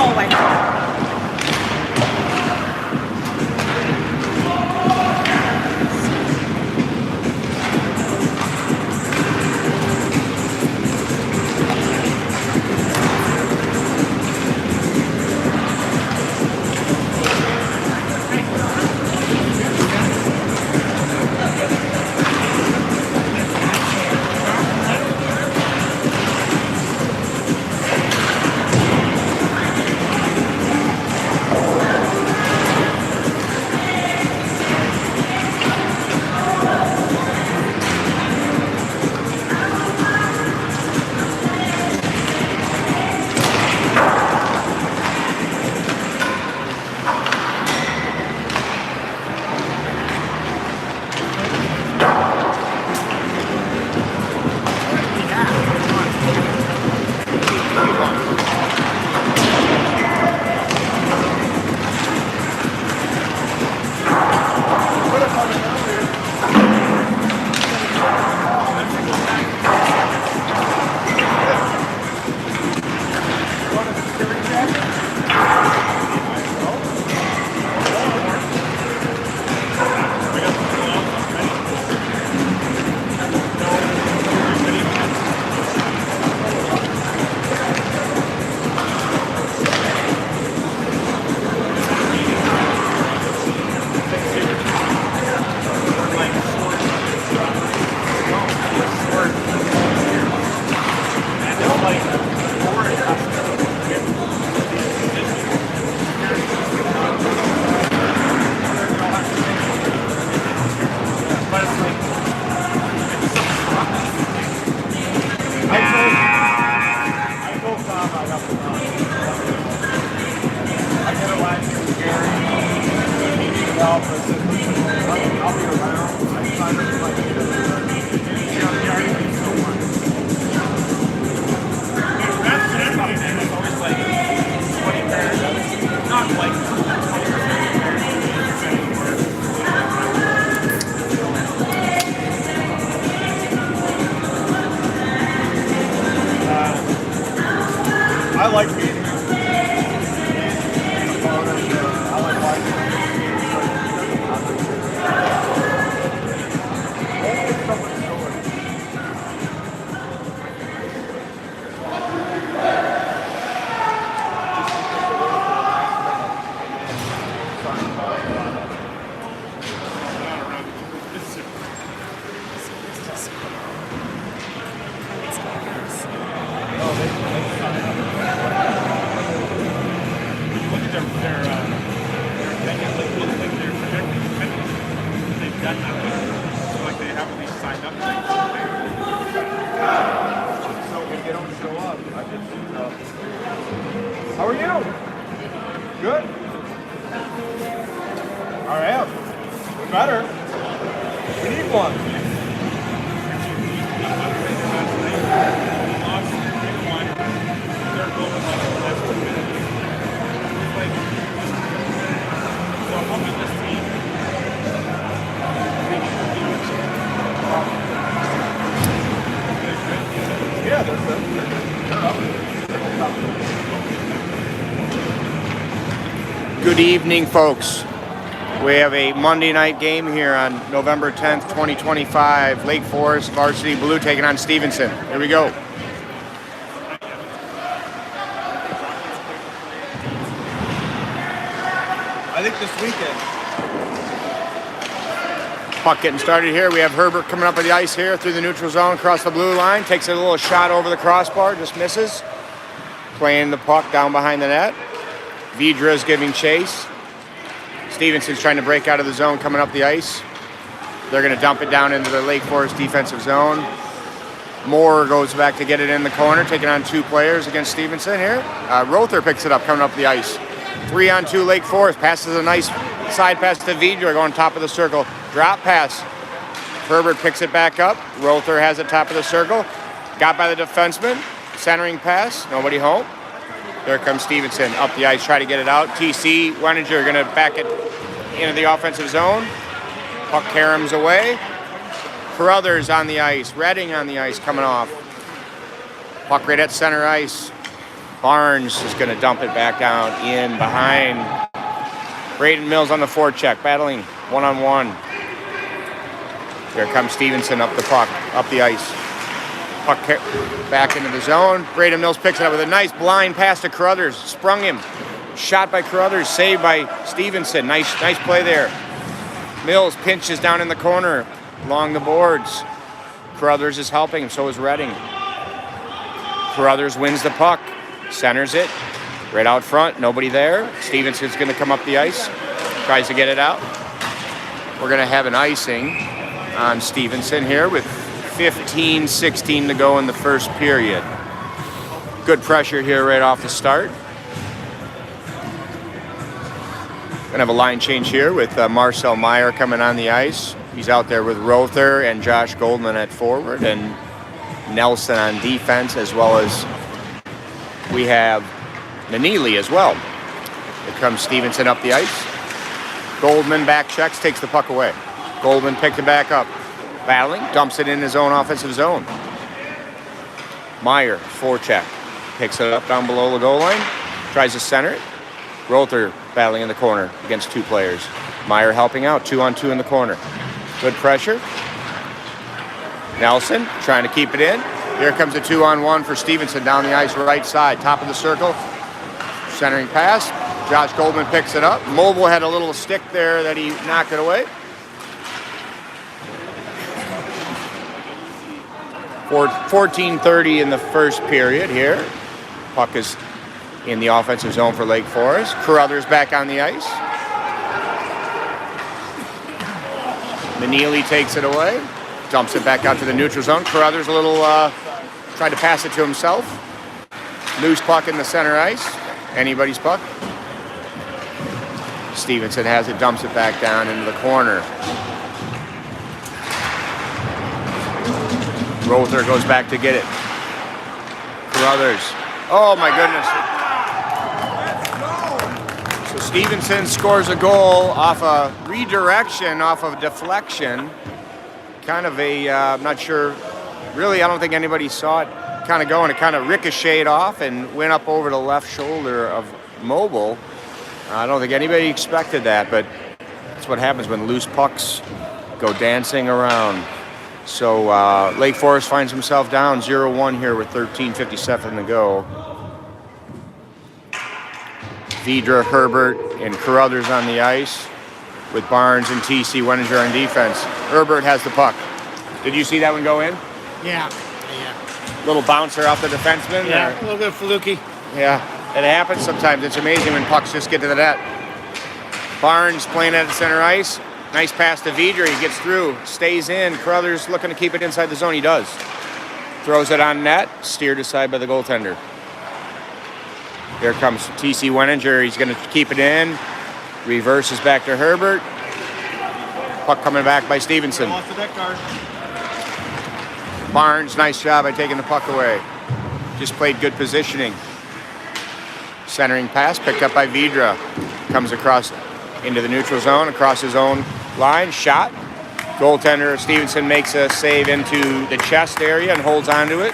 hallway. I like being here. How are you? Good? I am. We're better. We need one. Yeah, they're up. Good evening, folks. We have a Monday night game here on November 10th, 2025. Lake Forest Varsity Blue taking on Stevenson. Here we go. I think this weekend. Puck getting started here. We have Herbert coming up on the ice here through the neutral zone, across the blue line. Takes a little shot over the crossbar, just misses. Playing the puck down behind the net. Vidra's giving chase. Stevenson's trying to break out of the zone coming up the ice. They're going to dump it down into the Lake Forest defensive zone. Moore goes back to get it in the corner, taking on two players against Stevenson here. Rother picks it up coming up the ice. 3-on-2 Lake Forest. Passes a nice side pass to Vidra going top of the circle. Drop pass. Herbert picks it back up. Rother has it top of the circle. Got by the defenseman. Centering pass. Nobody home. There comes Stevenson up the ice, try to get it out. TC Weninger going to back it into the offensive zone. Puck caroms away. Carruthers on the ice. Redding on the ice coming off. Puck right at center ice. Barnes is going to dump it back down in behind Braden Mills on the forecheck, battling one-on-one. Here comes Stevenson up the puck, up the ice. Puck back into the zone. Braden Mills picks it up with a nice blind pass to Carruthers. Sprung him. Shot by Carruthers, saved by Stevenson. Nice play there. Mills pinches down in the corner along the boards. Carruthers is helping him, so is Redding. Carruthers wins the puck, centers it, right out front, nobody there. Stevenson's gonna come up the ice, tries to get it out. We're gonna have an icing on Stevenson here with 15-16 to go in the first period. Good pressure here right off the start. Gonna have a line change here with Marcel Meyer coming on the ice. He's out there with Rother and Josh Goldman at forward and Nelson on defense, as well as we have Nanili as well. Here comes Stevenson up the ice. Goldman back checks, takes the puck away. Goldman picked it back up. Battling, dumps it in his own offensive zone. Meyer, forecheck, picks it up down below the goal line, tries to center it. Rother battling in the corner against two players. Meyer helping out, 2-on-2 in the corner. Good pressure. Nelson trying to keep it in. Here comes a 2-on-1 for Stevenson down the ice right side, top of the circle. Centering pass. Josh Goldman picks it up. Mobile had a little stick there that he knocked it away. 14:30 in the first period here. Puck is in the offensive zone for Lake Forest. Carruthers back on the ice. Manili takes it away. Dumps it back out to the neutral zone. Carruthers a little, tried to pass it to himself. Loose puck in the center ice. Anybody's puck. Stevenson has it, dumps it back down into the corner. Rother goes back to get it. Carruthers. Oh my goodness. So Stevenson scores a goal off a redirection, off of a deflection. Kind of a, I'm not sure, really I don't think anybody saw it kind of go, and it kind of ricocheted off and went up over the left shoulder of Mobile. I don't think anybody expected that, but that's what happens when loose pucks go dancing around. So Lake Forest finds himself down 0-1 here with 13:57 to go. Vidra, Herbert, and Carruthers on the ice with Barnes and T.C. Wenninger on defense. Herbert has the puck. Did you see that one go in? Yeah. Little bouncer off the defenseman? Yeah, Or? a little bit fluky. Yeah, it happens sometimes. It's amazing when pucks just get to the net. Barnes playing at the center ice. Nice pass to Vidra. He gets through, stays in. Carruthers looking to keep it inside the zone. He does. Throws it on net, steered aside by the goaltender. Here comes T.C. Wenninger. He's going to keep it in. Reverses back to Herbert. Puck coming back by Stevenson. Off the deck guard. Barnes, nice job by taking the puck away. Just played good positioning. Centering pass picked up by Vidra. Comes across into the neutral zone, across his own line. Shot. Goaltender Stevenson makes a save into the chest area and holds onto it.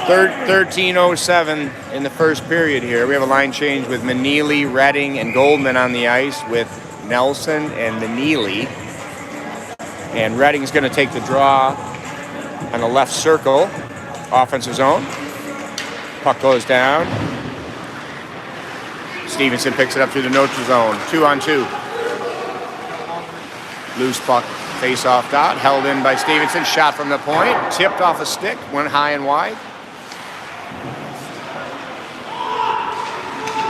13:07 in the first period here. We have a line change with Manili, Redding, and Goldman on the ice with Nelson and Manili. And Redding's going to take the draw on the left circle, offensive zone. Puck goes down. Stevenson picks it up through the neutral zone. 2-on-2. Loose puck, face-off dot, held in by Stevenson. Shot from the point, tipped off a stick, went high and wide.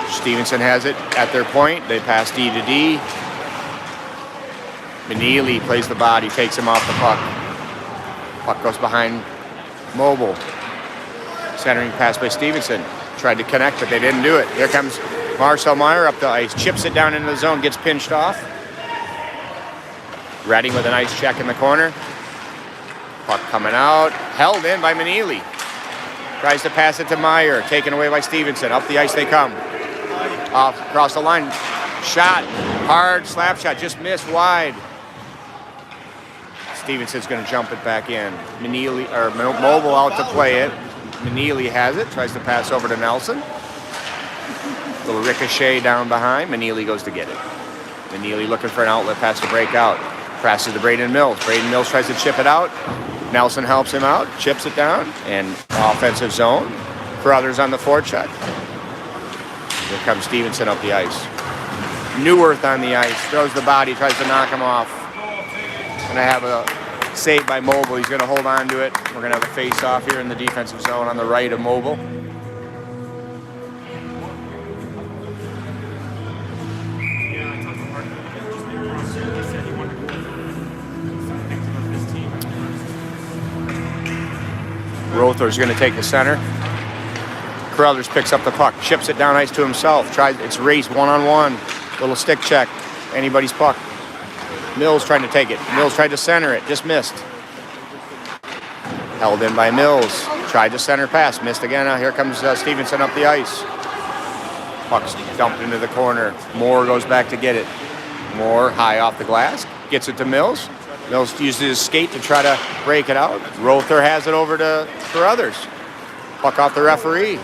Stevenson has it at their point. They pass D to D. Manili plays the body, takes him off the puck. Puck goes behind Mobile. Centering pass by Stevenson. Tried to connect, but they didn't do it. Here comes Marcel Meyer up the ice. Chips it down into the zone, gets pinched off. Redding with a nice check in the corner. Puck coming out. Held in by Manili. Tries to pass it to Meyer. Taken away by Stevenson. Up the ice they come. Off across the line. Shot. Hard slap shot. Just missed wide. Stevenson's going to jump it back in. Manili or Mobile out to play it. Meneely has it, tries to pass over to Nelson. Little ricochet down behind. Meneely goes to get it. Meneely looking for an outlet pass to break out. Passes to Braden Mills. Braden Mills tries to chip it out. Nelson helps him out, chips it down, and offensive zone. Carruthers on the forecheck. Here comes Stevenson up the ice. Neuwirth on the ice, throws the body, tries to knock him off. Gonna have a save by Mobile. He's gonna hold on to it. We're gonna have a face-off here in the defensive zone on the right of Mobile. Rother's going to take the center. Carruthers picks up the puck, chips it down ice to himself. It's race one-on-one. Little stick check. Anybody's puck. Mills trying to take it. Mills tried to center it, just missed. Held in by Mills. Tried to center pass, missed again. Now here comes Stevenson up the ice. Puck's dumped into the corner. Moore goes back to get it. Moore high off the glass, gets it to Mills. Mills uses his skate to try to break it out. Rother has it over to Carruthers. Puck off the referee.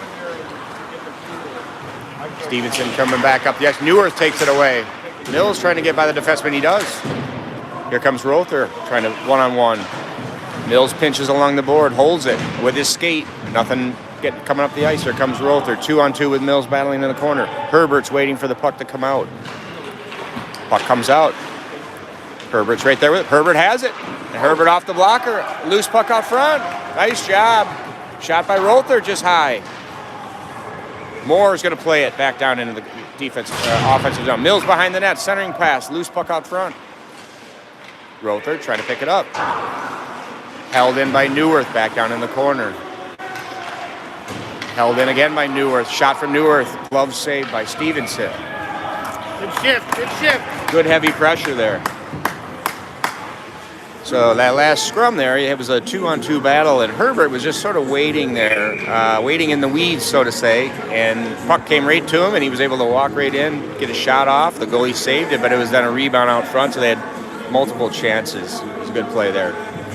Stevenson coming back up the ice. Neuwirth takes it away. Mills trying to get by the defenseman. He does. Here comes Rother trying to one-on-one. Mills pinches along the board, holds it with his skate. Nothing coming up the ice. Here comes Rother. 2-on-2 with Mills battling in the corner. Herbert's waiting for the puck to come out. Puck comes out. Herbert's right there with it. Herbert has it. And Herbert off the blocker. Loose puck out front. Nice job. Shot by Rother just high. Moore is going to play it back down into the offensive zone. Mills behind the net. Centering pass. Loose puck out front. Rother trying to pick it up. Held in by Neuwirth back down in the corner. Held in again by Neuwirth. Shot from Neuwirth. Glove saved by Stevenson. Good shift. Good shift. Good heavy pressure there. So that last scrum there, it was a 2-on-2 battle, and Herbert was just sort of waiting there, waiting in the weeds, so to say, and puck came right to him, and he was able to walk right in, get a shot off. The goalie saved it, but it was then a rebound out front, so they had multiple chances. It was a good play there.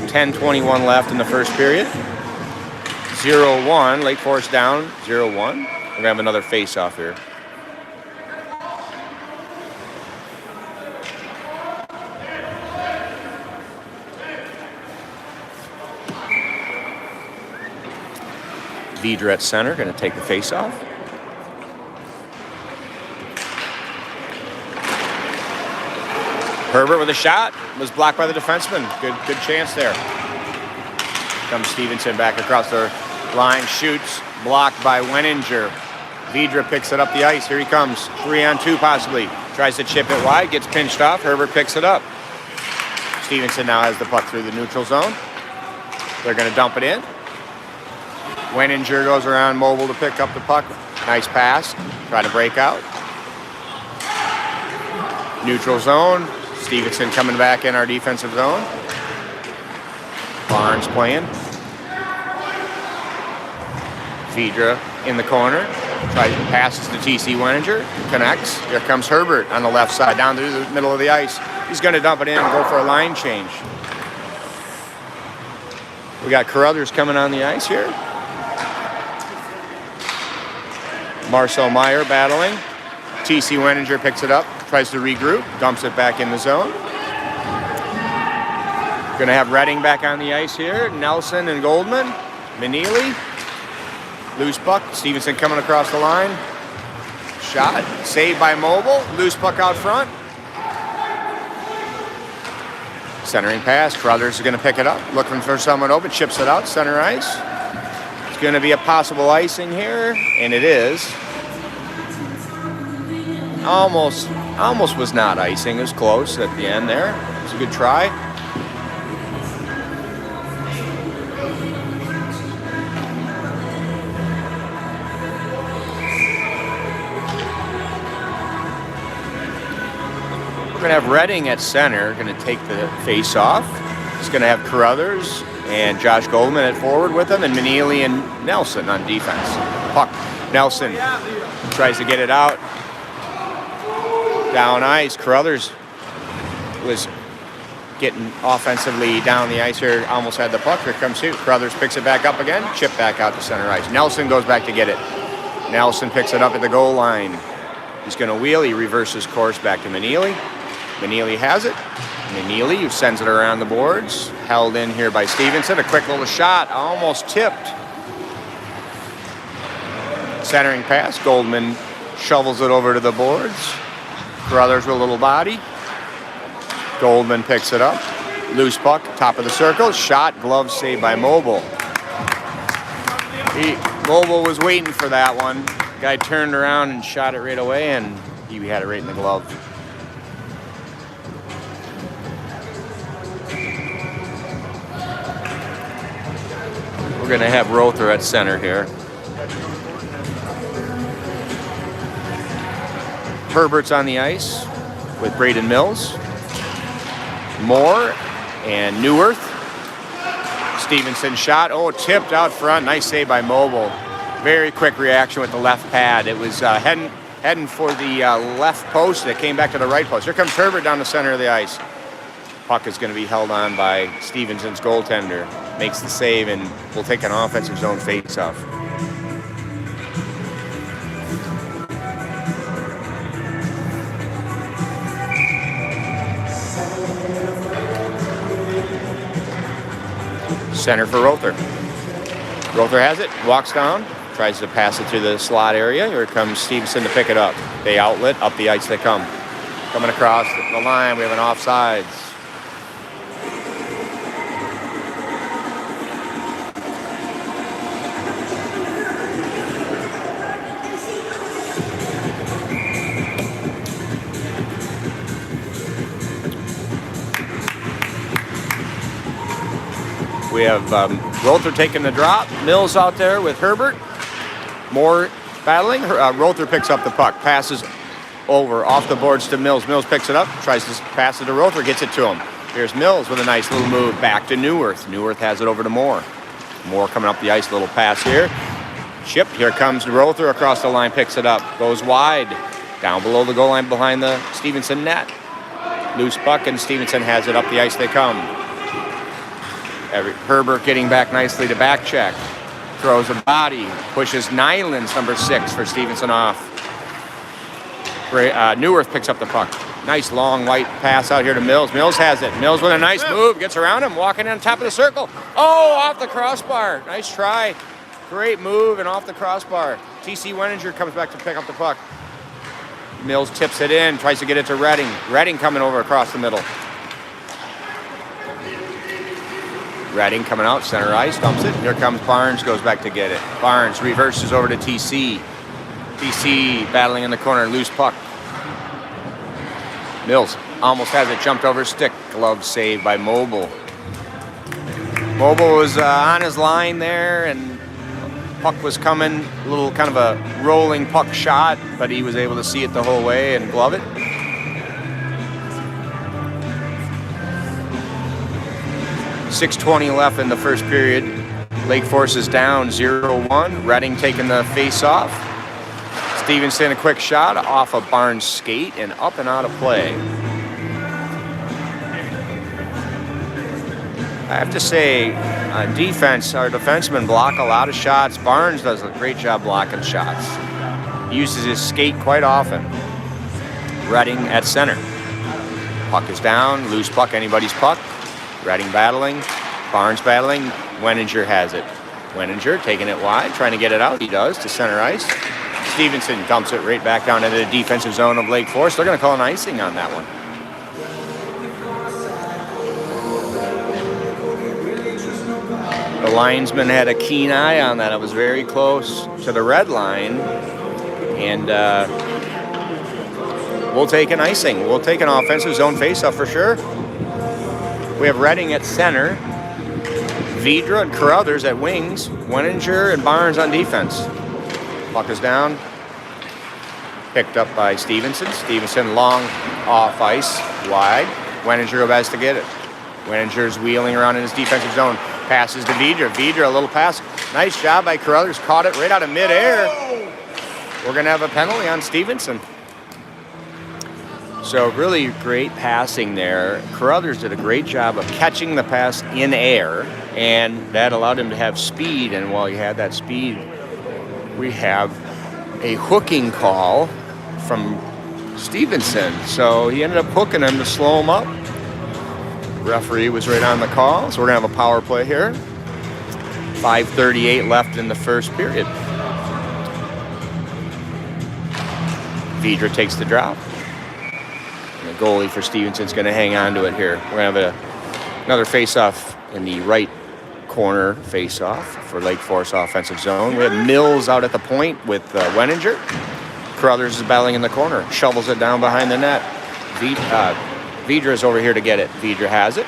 10:21 left in the first period. 0-1, Lake Forest down, 0-1. We're going to have another face-off here. Vidra at center, going to take the face-off. Herbert with a shot, was blocked by the defenseman. Good chance there. Comes Stevenson back across the line, shoots, blocked by Weninger. Vidra picks it up the ice. Here he comes, 3-on-2 possibly. Tries to chip it wide, gets pinched off. Herbert picks it up. Stevenson now has the puck through the neutral zone. They're going to dump it in. Weninger goes around Mobile to pick up the puck. Nice pass. Try to break out. Neutral zone. Stevenson coming back in our defensive zone. Barnes playing. Vidra in the corner. Tries to passes to TC Weninger. Connects. Here comes Herbert on the left side, down through the middle of the ice. He's going to dump it in and go for a line change. We got Carruthers coming on the ice here. Marcel Meyer battling. TC Weninger picks it up, tries to regroup, dumps it back in the zone. Going to have Redding back on the ice here. Nelson and Goldman. Meneely. Loose puck. Stevenson coming across the line. Shot. Saved by Mobile. Loose puck out front. Centering pass. Carruthers is going to pick it up. Looking for someone open. Chips it out. Center ice. It's going to be a possible icing here. And it is. Almost was not icing. It was close at the end there. It was a good try. We're going to have Redding at center, going to take the face-off. He's going to have Carruthers and Josh Goldman at forward with him, and Meneely and Nelson on defense. Puck. Nelson tries to get it out. Down ice. Carruthers was getting offensively down the ice here. Almost had the puck. Here comes Carruthers, picks it back up again. Chip back out to center ice. Nelson goes back to get it. Nelson picks it up at the goal line. He's going to wheel. He reverses course back to Maneely. Maneely has it. Maneely, who sends it around the boards. Held in here by Stevenson. A quick little shot. Almost tipped. Centering pass. Goldman shovels it over to the boards. Carruthers with a little body. Goldman picks it up. Loose puck, top of the circle. Shot, glove saved by Mobile. Mobile was waiting for that one. Guy turned around and shot it right away, and he had it right in the glove. We're going to have Rother at center here. Herbert's on the ice with Braden Mills. Moore and Neuwirth. Stevenson shot. Oh, tipped out front. Nice save by Mobile. Very quick reaction with the left pad. It was heading for the left post. It came back to the right post. Here comes Herbert down the center of the ice. Puck is going to be held on by Stevenson's goaltender. Makes the save and will take an offensive zone face-off. Center for Rother. Rother has it, walks down, tries to pass it through the slot area. Here comes Stevenson to pick it up. They outlet, up the ice they come. Coming across the line, we have an offsides. We have Rother taking the drop. Mills out there with Herbert. Moore battling. Rother picks up the puck. Passes over off the boards to Mills. Mills picks it up. Tries to pass it to Rother. Gets it to him. Here's Mills with a nice little move back to Neuwirth. Neuwirth has it over to Moore. Moore coming up the ice. Little pass here. Chipped. Here comes Rother across the line. Picks it up. Goes wide. Down below the goal line behind the Stevenson net. Loose puck and Stevenson has it. Up the ice they come. Herbert getting back nicely to back check. Throws a body. Pushes Nyland's number 6 for Stevenson off. Neuwirth picks up the puck. Nice long white pass out here to Mills. Mills has it. Mills with a nice move. Gets around him. Walking on top of the circle. Oh, off the crossbar. Nice try. Great move and off the crossbar. T.C. Wenninger comes back to pick up the puck. Mills tips it in. Tries to get it to Redding. Redding coming over across the middle. Redding coming out, center ice, dumps it. Here comes Barnes, goes back to get it. Barnes reverses over to TC. TC battling in the corner, loose puck. Mills almost has it, jumped over stick. Glove saved by Mobile. Mobile was on his line there, and puck was coming. A little kind of a rolling puck shot, but he was able to see it the whole way and glove it. 6:20 left in the first period. Lake Forest is down 0-1. Redding taking the face-off. Stevenson a quick shot off of Barnes' skate and up and out of play. I have to say, on defense, our defensemen block a lot of shots. Barnes does a great job blocking shots. He uses his skate quite often. Redding at center. Puck is down, loose puck, anybody's puck. Redding battling, Barnes battling, Wenninger has it. Wenninger taking it wide, trying to get it out. He does to center ice. Stevenson dumps it right back down into the defensive zone of Lake Forest. They're going to call an icing on that one. The linesman had a keen eye on that. It was very close to the red line. And we'll take an icing. We'll take an offensive zone faceoff for sure. We have Redding at center, Vidra and Carruthers at wings, Wenninger and Barnes on defense. Puck is down, picked up by Stevenson. Stevenson long off ice, wide. Wenninger has to get it. Wenninger's wheeling around in his defensive zone. Passes to Vidra. Vidra, a little pass. Nice job by Carruthers. Caught it right out of midair. We're going to have a penalty on Stevenson. So really great passing there. Carruthers did a great job of catching the pass in air, and that allowed him to have speed. And while he had that speed, we have a hooking call from Stevenson. So he ended up hooking him to slow him up. The referee was right on the call, so we're gonna have a power play here. 5:38 left in the first period. Vidra takes the drop. And the goalie for Stevenson's going to hang on to it here. We're going to have another face-off in the right corner face-off for Lake Forest offensive zone. We have Mills out at the point with Wenninger. Carruthers is battling in the corner. Shovels it down behind the net. Vidra is over here to get it. Vidra has it.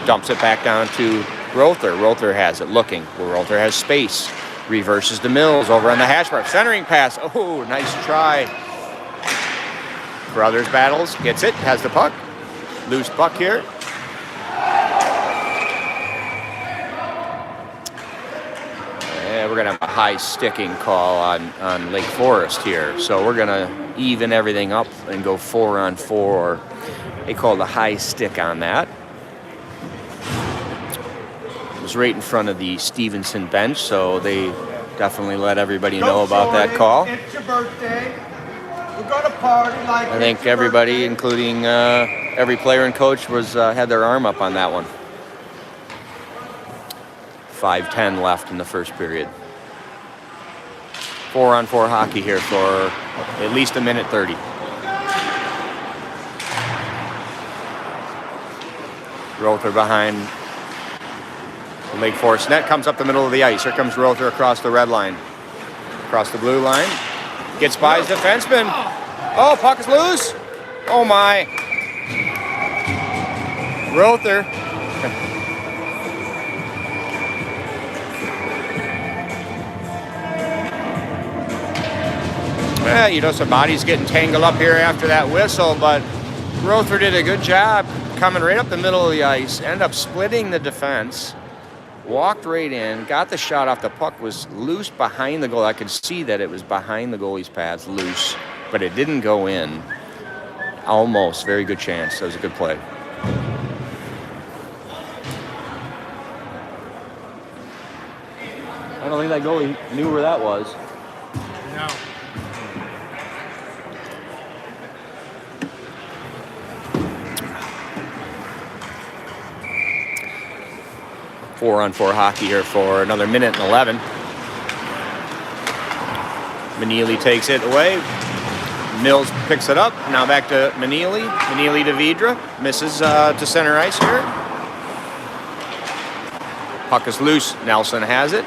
Dumps it back down to Rother. Rother has it. Looking. Rother has space. Reverses to Mills over on the hash mark. Centering pass. Oh, nice try. Carruthers battles, gets it, has the puck. Loose puck here. And we're gonna have a high sticking call on Lake Forest here. So we're gonna even everything up and go 4-on-4. They called a high stick on that. It was right in front of the Stevenson bench, so they definitely let everybody know about that call. It's your birthday. We're gonna party like I think everybody, including every player and coach, was had their arm up on that one. 5:10 left in the first period. 4-on-4 hockey here for at least a minute 30. Rother behind the Lake Forest net, comes up the middle of the ice. Here comes Rother across the red line, across the blue line. Gets by his defenseman. Oh, puck is loose. Oh my. Rother. Yeah, you know, somebody's getting tangled up here after that whistle, but Rother did a good job coming right up the middle of the ice, ended up splitting the defense. Walked right in, got the shot off. The puck was loose behind the goal. I could see that it was behind the goalie's pads, loose, but it didn't go in. Almost, very good chance. That was a good play. I don't think that goalie knew where that was. No. 4-on-4 hockey here for another minute and 11. Manili takes it away. Mills picks it up. Now back to Manili. Manili to Vidra. Misses to center ice here. Puck is loose. Nelson has it.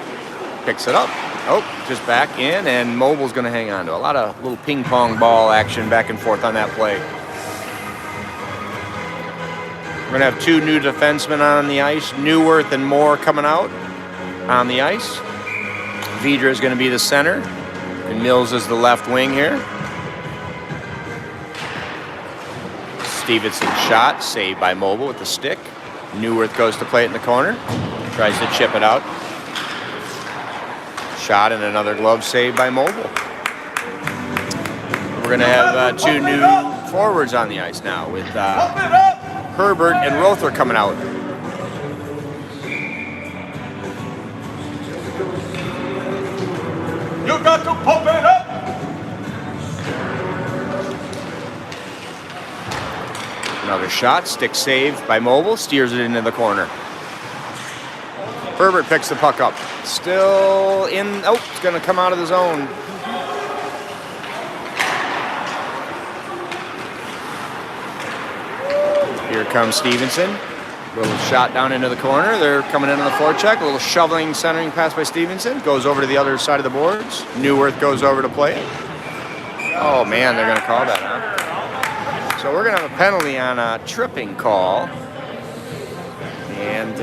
Picks it up. Oh, just back in, and Mobile's going to hang on to it. A lot of little ping pong ball action back and forth on that play. We're going to have two new defensemen on the ice. Neuwirth and Moore coming out on the ice. Vidra is going to be the center, and Mills is the left wing here. Stevenson shot, saved by Mobile with the stick. Neuwirth goes to play it in the corner. Tries to chip it out. Shot and another glove saved by Mobile. We're going to have two new forwards on the ice now with Herbert and Rother coming out. You got to pump it up. Another shot, stick saved by Mobile, steers it into the corner. Herbert picks the puck up. Still in, oh, it's going to come out of the zone. Here comes Stevenson. Little shot down into the corner. They're coming in on the forecheck. A little shoveling, centering pass by Stevenson. Goes over to the other side of the boards. Neuwirth goes over to play it. Oh, man, they're going to call that, huh? So we're going to have a penalty on a tripping call. And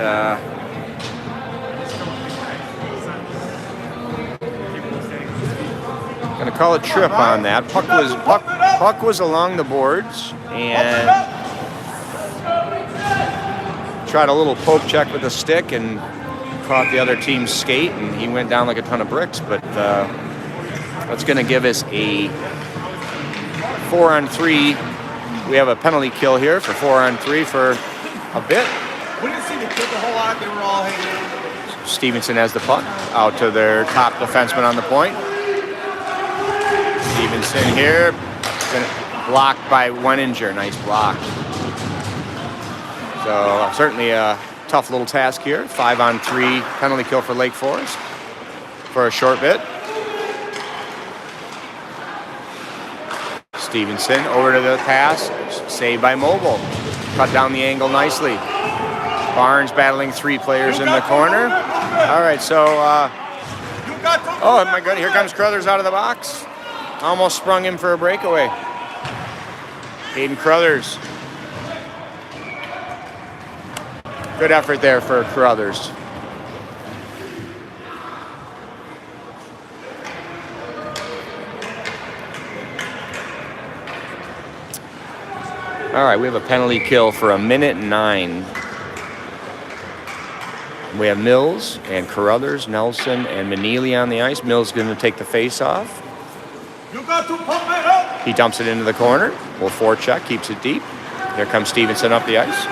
going to call a trip on that. Puck was along the boards and tried a little poke check with the stick and caught the other team's skate, and he went down like a ton of bricks. But that's going to give us a 4-on-3 We have a penalty kill here for 4-on-3 for a bit. We didn't see the kick a whole lot. They were all hanging in. Stevenson has the puck out to their top defenseman on the point. Stevenson here, blocked by Weninger. Nice block. So certainly a tough little task here. 5-on-3 penalty kill for Lake Forest for a short bit. Stevenson over to the pass, saved by Mobile. Cut down the angle nicely. Barnes battling 3 players in the corner. All right, so, oh my God, here comes Crothers out of the box. Almost sprung him for a breakaway. Hayden Crothers. Good effort there for Crothers. All right, we have a penalty kill for 1:09. We have Mills and Carruthers, Nelson, and Manili on the ice. Mills going to take the face-off. You got to pump it up. He dumps it into the corner. Will forecheck, keeps it deep. Here comes Stevenson up the ice.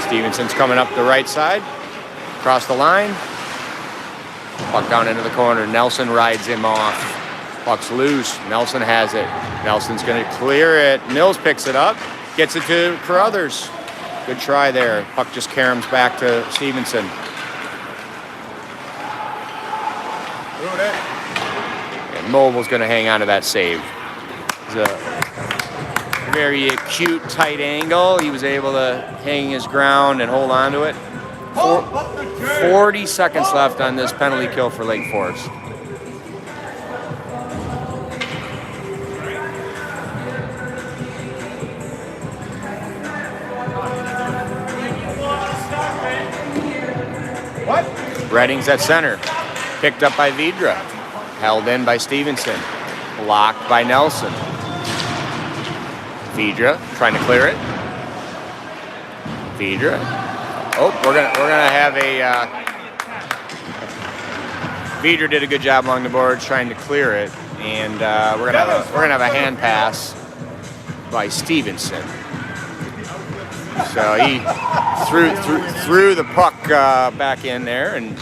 Stevenson's coming up the right side, across the line. Puck down into the corner. Nelson rides him off. Puck's loose. Nelson has it. Nelson's going to clear it. Mills picks it up. Gets it to Carruthers. Good try there. Puck just caroms back to Stevenson. And Mobile's going to hang on to that save. It's a very acute, tight angle. He was able to hang his ground and hold on to it. 40 seconds left on this penalty kill for Lake Forest. Redding's at center. Picked up by Vidra. Held in by Stevenson. Blocked by Nelson. Vidra trying to clear it. Vidra. Oh, we're gonna have a. Vidra did a good job along the boards trying to clear it, and we're gonna have a hand pass by Stevenson. So he threw the puck back in there and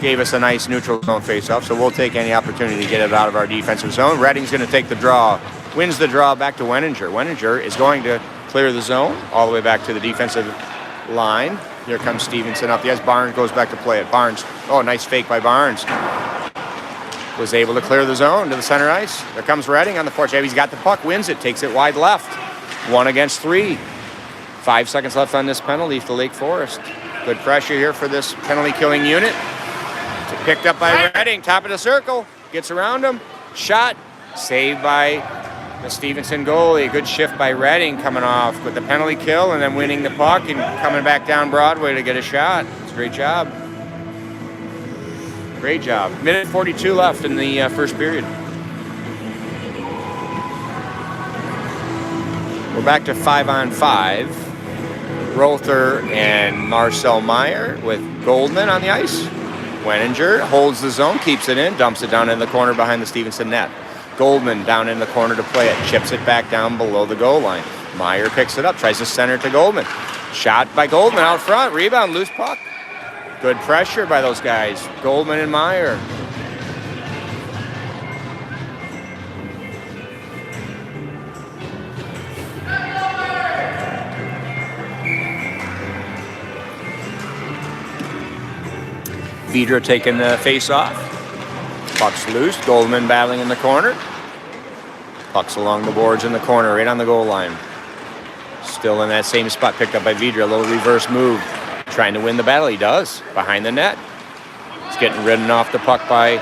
gave us a nice neutral zone face-off. So we'll take any opportunity to get it out of our defensive zone. Redding's going to take the draw, wins the draw back to Weninger. Weninger is going to clear the zone all the way back to the defensive line. Here comes Stevenson up the ice. Barnes goes back to play it. Barnes, oh, nice fake by Barnes. Was able to clear the zone to the center ice. There comes Redding on the forecheck. He's got the puck, wins it, takes it wide left. 1 against 3. 5 seconds left on this penalty for Lake Forest. Good pressure here for this penalty killing unit. Picked up by Redding, top of the circle. Gets around him. Shot. Saved by the Stevenson goalie. Good shift by Redding coming off with the penalty kill and then winning the puck and coming back down Broadway to get a shot. It's a great job. Great job. 1:42 left in the first period. We're back to 5-on-5. Rother and Marcel Meyer with Goldman on the ice. Weninger holds the zone, keeps it in, dumps it down in the corner behind the Stevenson net. Goldman down in the corner to play it, chips it back down below the goal line. Meyer picks it up, tries to center to Goldman. Shot by Goldman out front, rebound, loose puck. Good pressure by those guys, Goldman and Meyer. Vidra taking the face off. Puck's loose. Goldman battling in the corner. Puck's along the boards in the corner, right on the goal line. Still in that same spot, picked up by Vidra. A little reverse move. Trying to win the battle. He does. Behind the net. He's getting ridden off the puck but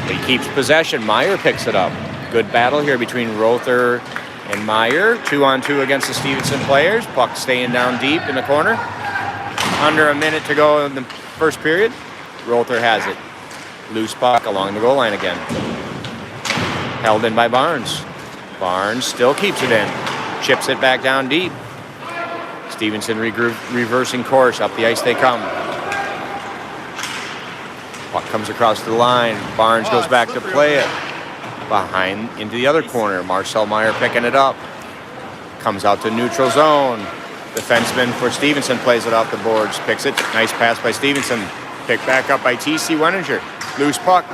he keeps possession. Meyer picks it up. Good battle here between Rother and Meyer. 2-on-2 against the Stevenson players. Puck staying down deep in the corner. Under a minute to go in the first period. Rother has it. Loose puck along the goal line again. Held in by Barnes. Barnes still keeps it in. Chips it back down deep. Stevenson reversing course. Up the ice they come. Puck comes across the line. Barnes goes back to play it. Behind into the other corner. Marcel Meyer picking it up. Comes out to neutral zone. Defenseman for Stevenson plays it off the boards. Picks it. Nice pass by Stevenson. Picked back up by T.C. Weninger. Loose puck.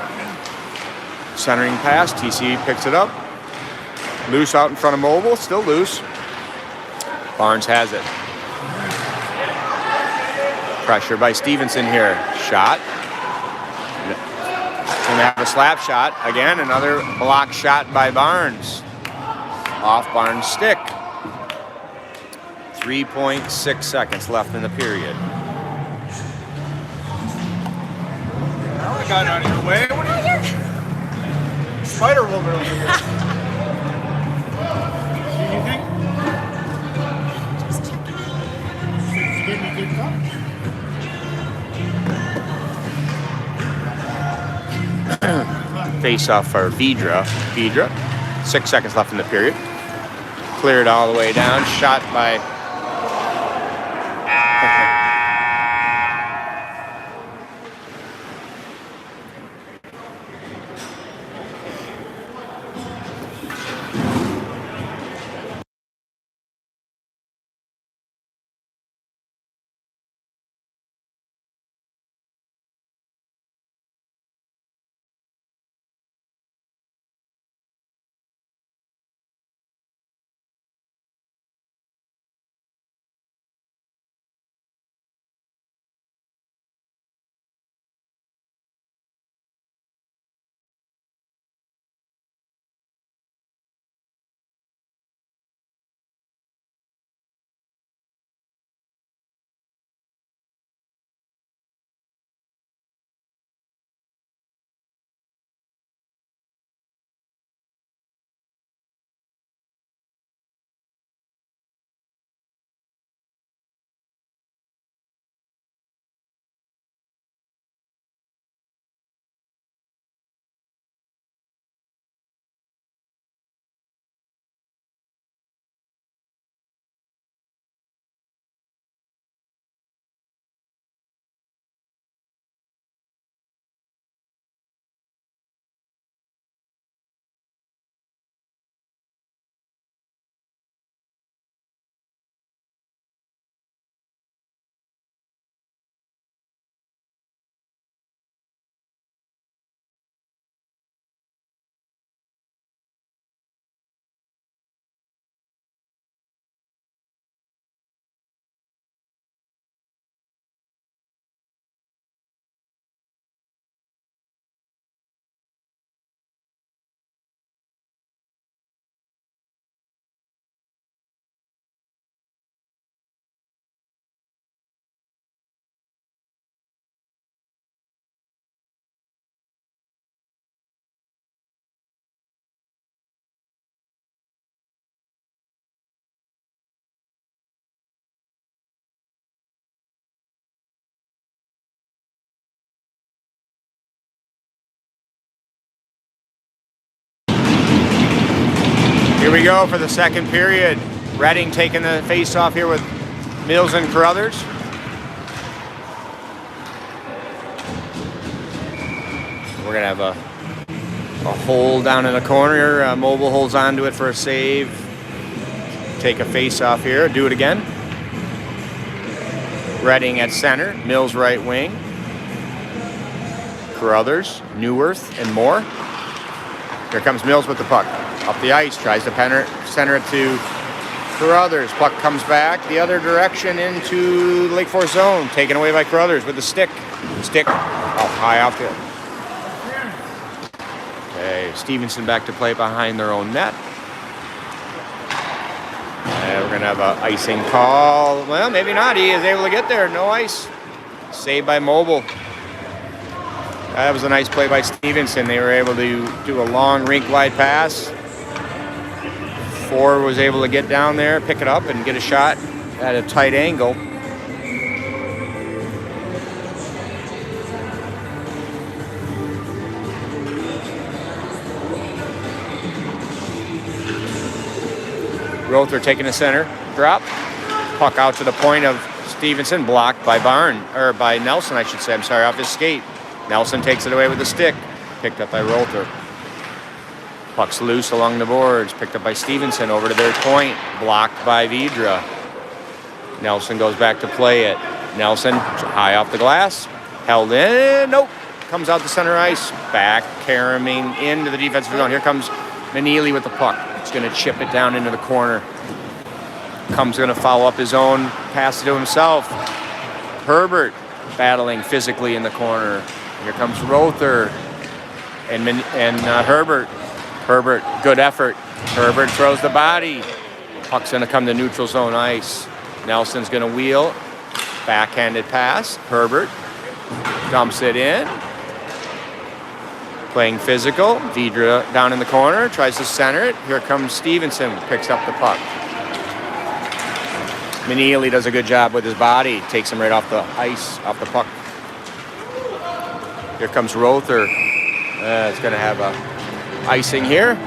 Centering pass. T.C. picks it up. Loose out in front of Mobile. Still loose. Barnes has it. Pressure by Stevenson here. Shot. Gonna have a slap shot. Again, another block shot by Barnes. Off Barnes' stick. 3.6 seconds left in the period. Now I got out of your way. What are you? Spider woman over here. See anything? Just checking. Did you get any good cups? Face off for Vidra. 6 seconds left in the period. Cleared all the way down. Shot by... Here we go for the second period. Reading taking the face-off here with Mills and Carruthers. We're going to have a hole down in the corner. Mobile holds onto it for a save. Take a face-off here. Do it again. Reading at center. Mills right wing. Carruthers, Neuwirth, and Moore. Here comes Mills with the puck. Up the ice, tries to center it to Carruthers. Puck comes back the other direction into the Lake Forest zone. Taken away by Carruthers with the stick. Stick high off the... Okay, Stevenson back to play behind their own net. And we're going to have an icing call. Well, maybe not. He is able to get there. No ice. Saved by Mobile. That was a nice play by Stevenson. They were able to do a long rink-wide pass. Ford was able to get down there, pick it up, and get a shot at a tight angle. Rother taking the center, drop, puck out to the point of Stevenson, blocked by by Nelson, I should say. I'm sorry, off his skate. Nelson takes it away with the stick, picked up by Rother. Puck's loose along the boards, picked up by Stevenson, over to their point, blocked by Vidra. Nelson goes back to play it. Nelson, high off the glass, held in, nope. Comes out to center ice, back caroming into the defensive zone. Here comes Manili with the puck. He's gonna chip it down into the corner. Gonna follow up his own pass to himself. Herbert battling physically in the corner. Here comes Rother and Herbert. Herbert, good effort. Herbert throws the body. Puck's gonna come to neutral zone ice. Nelson's gonna wheel. Backhanded pass. Herbert dumps it in. Playing physical. Vidra down in the corner, tries to center it. Here comes Stevenson, picks up the puck. Manili does a good job with his body. Takes him right off the ice, off the puck. Here comes Rother. It's gonna have a icing here.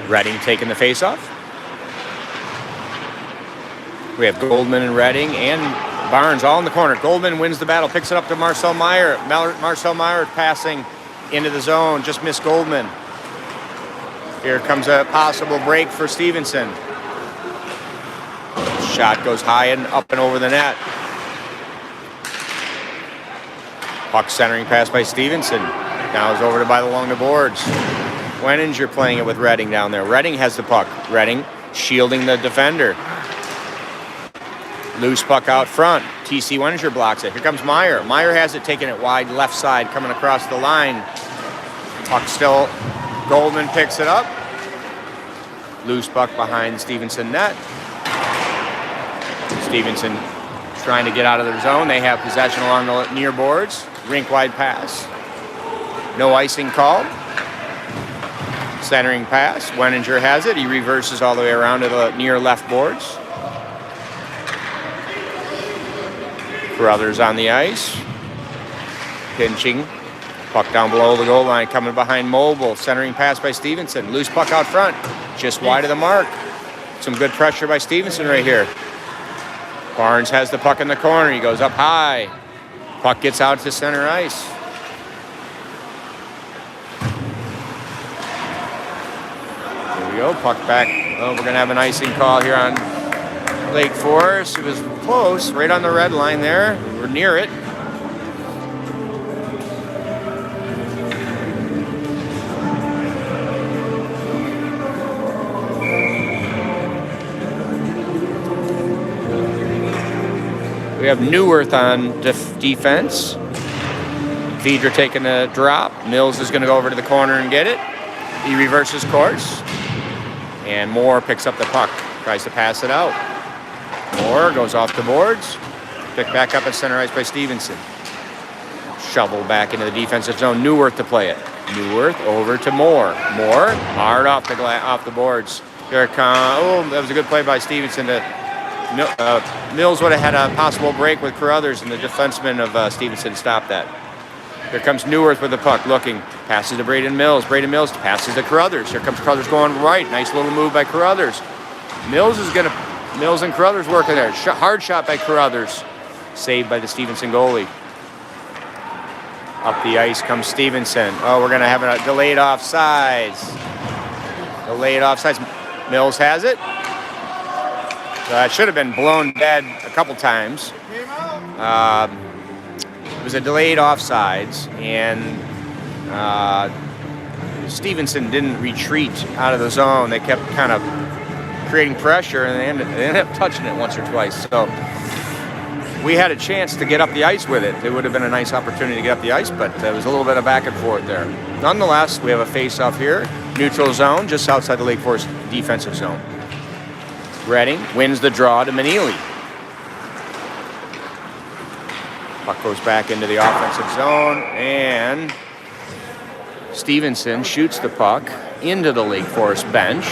Redding taking the face-off. We have Goldman and Redding and Barnes all in the corner. Goldman wins the battle, picks it up to Marcel Meyer. Marcel Meyer passing into the zone, just missed Goldman. Here comes a possible break for Stevenson. Shot goes high and up and over the net. Puck centering pass by Stevenson. Now is over to by along the boards. Weninger playing it with Redding down there. Redding has the puck. Redding shielding the defender. Loose puck out front. TC Weninger blocks it. Here comes Meyer. Meyer has it, taking it wide left side, coming across the line. Puck still. Goldman picks it up. Loose puck behind Stevenson net. Stevenson trying to get out of their zone. They have possession along the near boards. Rink wide pass. No icing called. Centering pass. Weninger has it. He reverses all the way around to the near left boards. Carruthers on the ice. Pinching. Puck down below the goal line. Coming behind Mobile. Centering pass by Stevenson. Loose puck out front. Just wide of the mark. Some good pressure by Stevenson right here. Barnes has the puck in the corner. He goes up high. Puck gets out to center ice. Go, puck back. Oh, we're going to have an icing call here on Lake Forest. It was close, right on the red line there. We're near it. We have Neuwirth on defense. Vidra taking a drop. Mills is going to go over to the corner and get it. He reverses course. And Moore picks up the puck, tries to pass it out. Moore goes off the boards. Picked back up at center ice by Stevenson. Shovel back into the defensive zone. Neuwirth to play it. Neuwirth over to Moore. Moore hard off the boards. Here it comes. Oh, that was a good play by Stevenson. Mills would have had a possible break with Carruthers, and the defenseman of Stevenson stopped that. Here comes Neuwirth with the puck, looking. Passes to Braden Mills. Braden Mills passes to Carruthers. Here comes Carruthers going right. Nice little move by Carruthers. Mills and Carruthers working there. Hard shot by Carruthers. Saved by the Stevenson goalie. Up the ice comes Stevenson. Oh, we're going to have a delayed offsides. Delayed offsides. Mills has it. It should have been blown dead a couple times. It was a delayed offsides, and Stevenson didn't retreat out of the zone. They kept kind of creating pressure, and they ended up touching it once or twice. So we had a chance to get up the ice with it. It would have been a nice opportunity to get up the ice, but there was a little bit of back and forth there. Nonetheless, we have a face-off here. Neutral zone, just outside the Lake Forest defensive zone. Redding wins the draw to Manili. Puck goes back into the offensive zone, and Stevenson shoots the puck into the Lake Forest bench,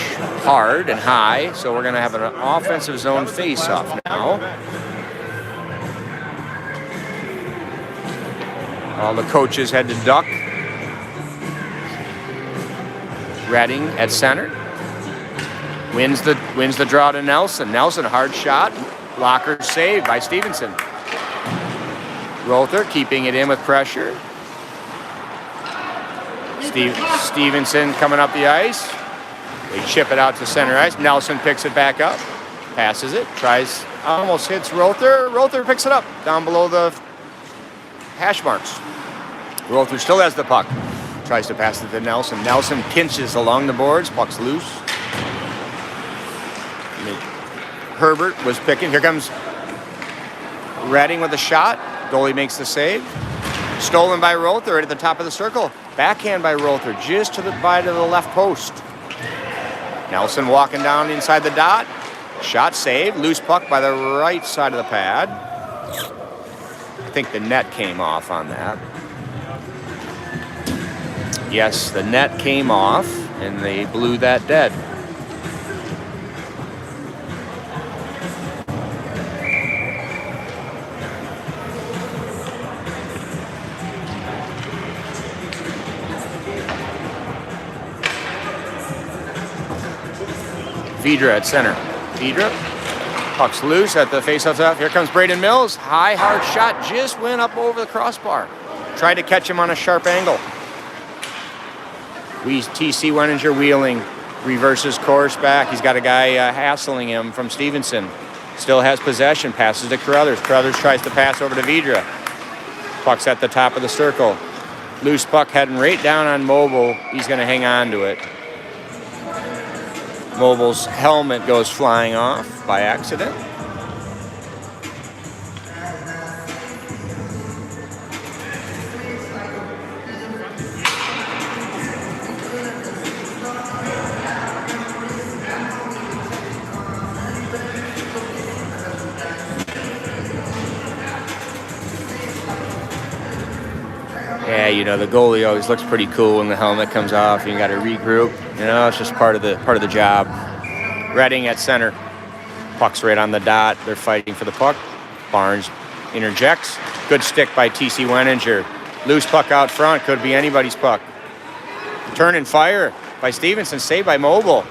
hard and high, so we're going to have an offensive zone face-off now. All the coaches had to duck. Redding at center. Wins the draw to Nelson. Nelson, hard shot. Blocker saved by Stevenson. Rother keeping it in with pressure. Stevenson coming up the ice. They chip it out to center ice. Nelson picks it back up. Passes it. Tries. Almost hits Rother. Rother picks it up down below the hash marks. Rother still has the puck. Tries to pass it to Nelson. Nelson pinches along the boards. Puck's loose. Herbert was picking. Here comes Redding with a shot. Goalie makes the save. Stolen by Rother right at the top of the circle. Backhand by Rother just to the left post. Nelson walking down inside the dot. Shot saved. Loose puck by the right side of the pad. I think the net came off on that. Yes, the net came off, and they blew that dead. Vidra at center. Vidra, puck's loose at the faceoff. Here comes Braden Mills. High, hard shot, just went up over the crossbar. Tried to catch him on a sharp angle. TC Weninger wheeling, reverses course back. He's got a guy hassling him from Stevenson. Still has possession, passes to Carruthers. Carruthers tries to pass over to Vidra. Puck's at the top of the circle. Loose puck heading right down on Mobile. He's going to hang on to it. Mobile's helmet goes flying off by accident. Yeah, you know, the goalie always looks pretty cool when the helmet comes off and you got to regroup. You know, it's just part of the job. Redding at center. Puck's right on the dot. They're fighting for the puck. Barnes interjects. Good stick by TC Weninger. Loose puck out front. Could be anybody's puck. Turn and fire by Stevenson. Saved by Mobile.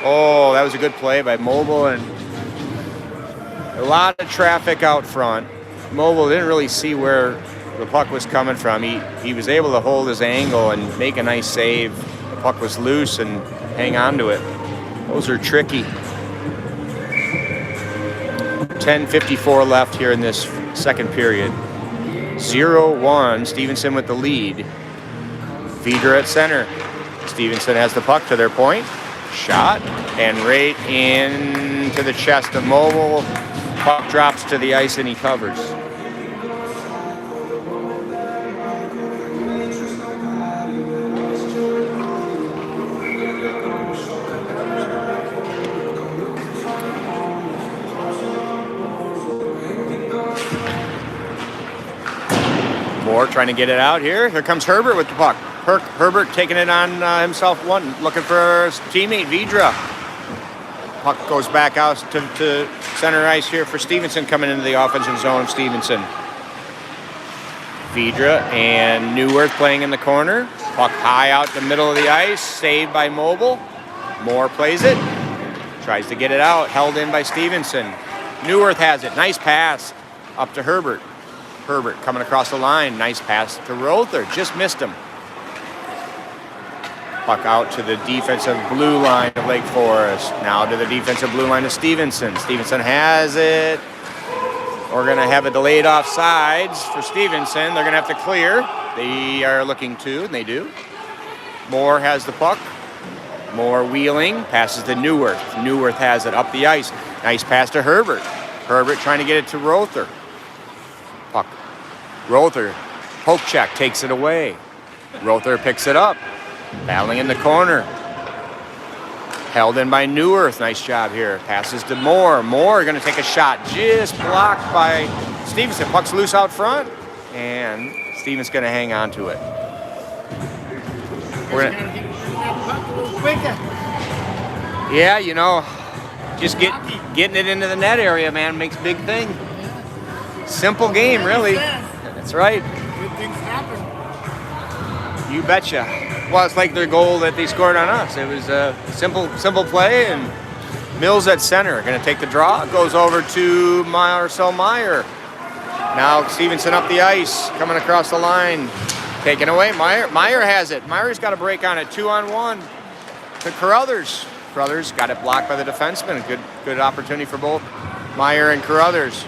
Oh, that was a good play by Mobile. And a lot of traffic out front. Mobile didn't really see where the puck was coming from. He was able to hold his angle and make a nice save. The puck was loose and hang on to it. Those are tricky. 10:54 left here in this second period. 0-1, Stevenson with the lead. Vidra at center. Stevenson has the puck to their point. Shot, and right into the chest of Mobile. Puck drops to the ice and he covers. Moore trying to get it out here. Here comes Herbert with the puck. Herbert taking it on himself, looking for his teammate, Vidra. Puck goes back out to center ice here for Stevenson coming into the offensive zone of Stevenson. Vidra and Neuwirth playing in the corner. Puck high out the middle of the ice, saved by Mobile. Moore plays it, tries to get it out, held in by Stevenson. Neuwirth has it, nice pass up to Herbert. Herbert coming across the line, nice pass to Rother, just missed him. Puck out to the defensive blue line of Lake Forest. Now to the defensive blue line of Stevenson. Stevenson has it. We're going to have a delayed offsides for Stevenson. They're going to have to clear. They are looking to, and they do. Moore has the puck. Moore wheeling, passes to Neuwirth. Neuwirth has it up the ice. Nice pass to Herbert. Herbert trying to get it to Rother. Puck. Rother, poke check, takes it away. Rother picks it up. Battling in the corner. Held in by Neuwirth. Nice job here. Passes to Moore. Moore going to take a shot. Just blocked by Stevenson. Puck's loose out front. And Stevenson's going to hang on to it. We're gonna, yeah, you know, just getting it into the net area, man, makes a big thing. Simple game, really. That's right. Good things happen. You betcha. Well, it's like their goal that they scored on us. It was a simple play, and Mills at center. Going to take the draw. Goes over to Marcel Meyer. Now Stevenson up the ice, coming across the line. Taken away. Meyer has it. Meyer's got a break on it. 2-on-1 to Carruthers. Carruthers got it blocked by the defenseman. Good opportunity for both Meyer and Carruthers.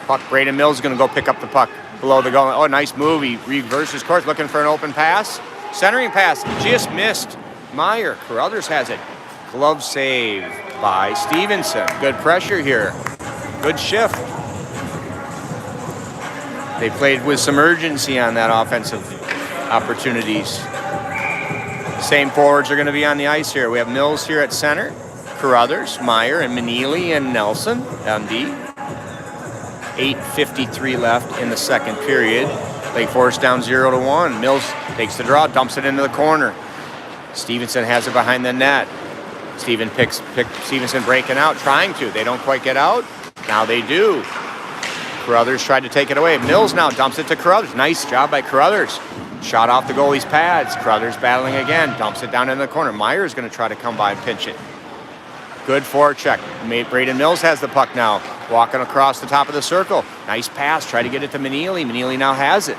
Puck. Braden Mills is going to go pick up the puck below the goal. Oh, nice move. He reverses course, looking for an open pass. Centering pass. Just missed. Meyer. Carruthers has it. Glove save by Stevenson. Good pressure here. Good shift. They played with some urgency on that offensive opportunities. Same forwards are going to be on the ice here. We have Mills here at center, Carruthers, Meyer, and Manili and Nelson on D. 8:53 left in the second period. Lake Forest down 0-1. Mills takes the draw, dumps it into the corner. Stevenson has it behind the net. Stevenson breaking out, trying to. They don't quite get out. Now they do. Carruthers tried to take it away. Mills now dumps it to Carruthers. Nice job by Carruthers. Shot off the goalie's pads. Carruthers battling again. Dumps it down in the corner. Meyer's going to try to come by and pinch it. Good forecheck. Braden Mills has the puck now. Walking across the top of the circle. Nice pass. Try to get it to Manili. Manili now has it.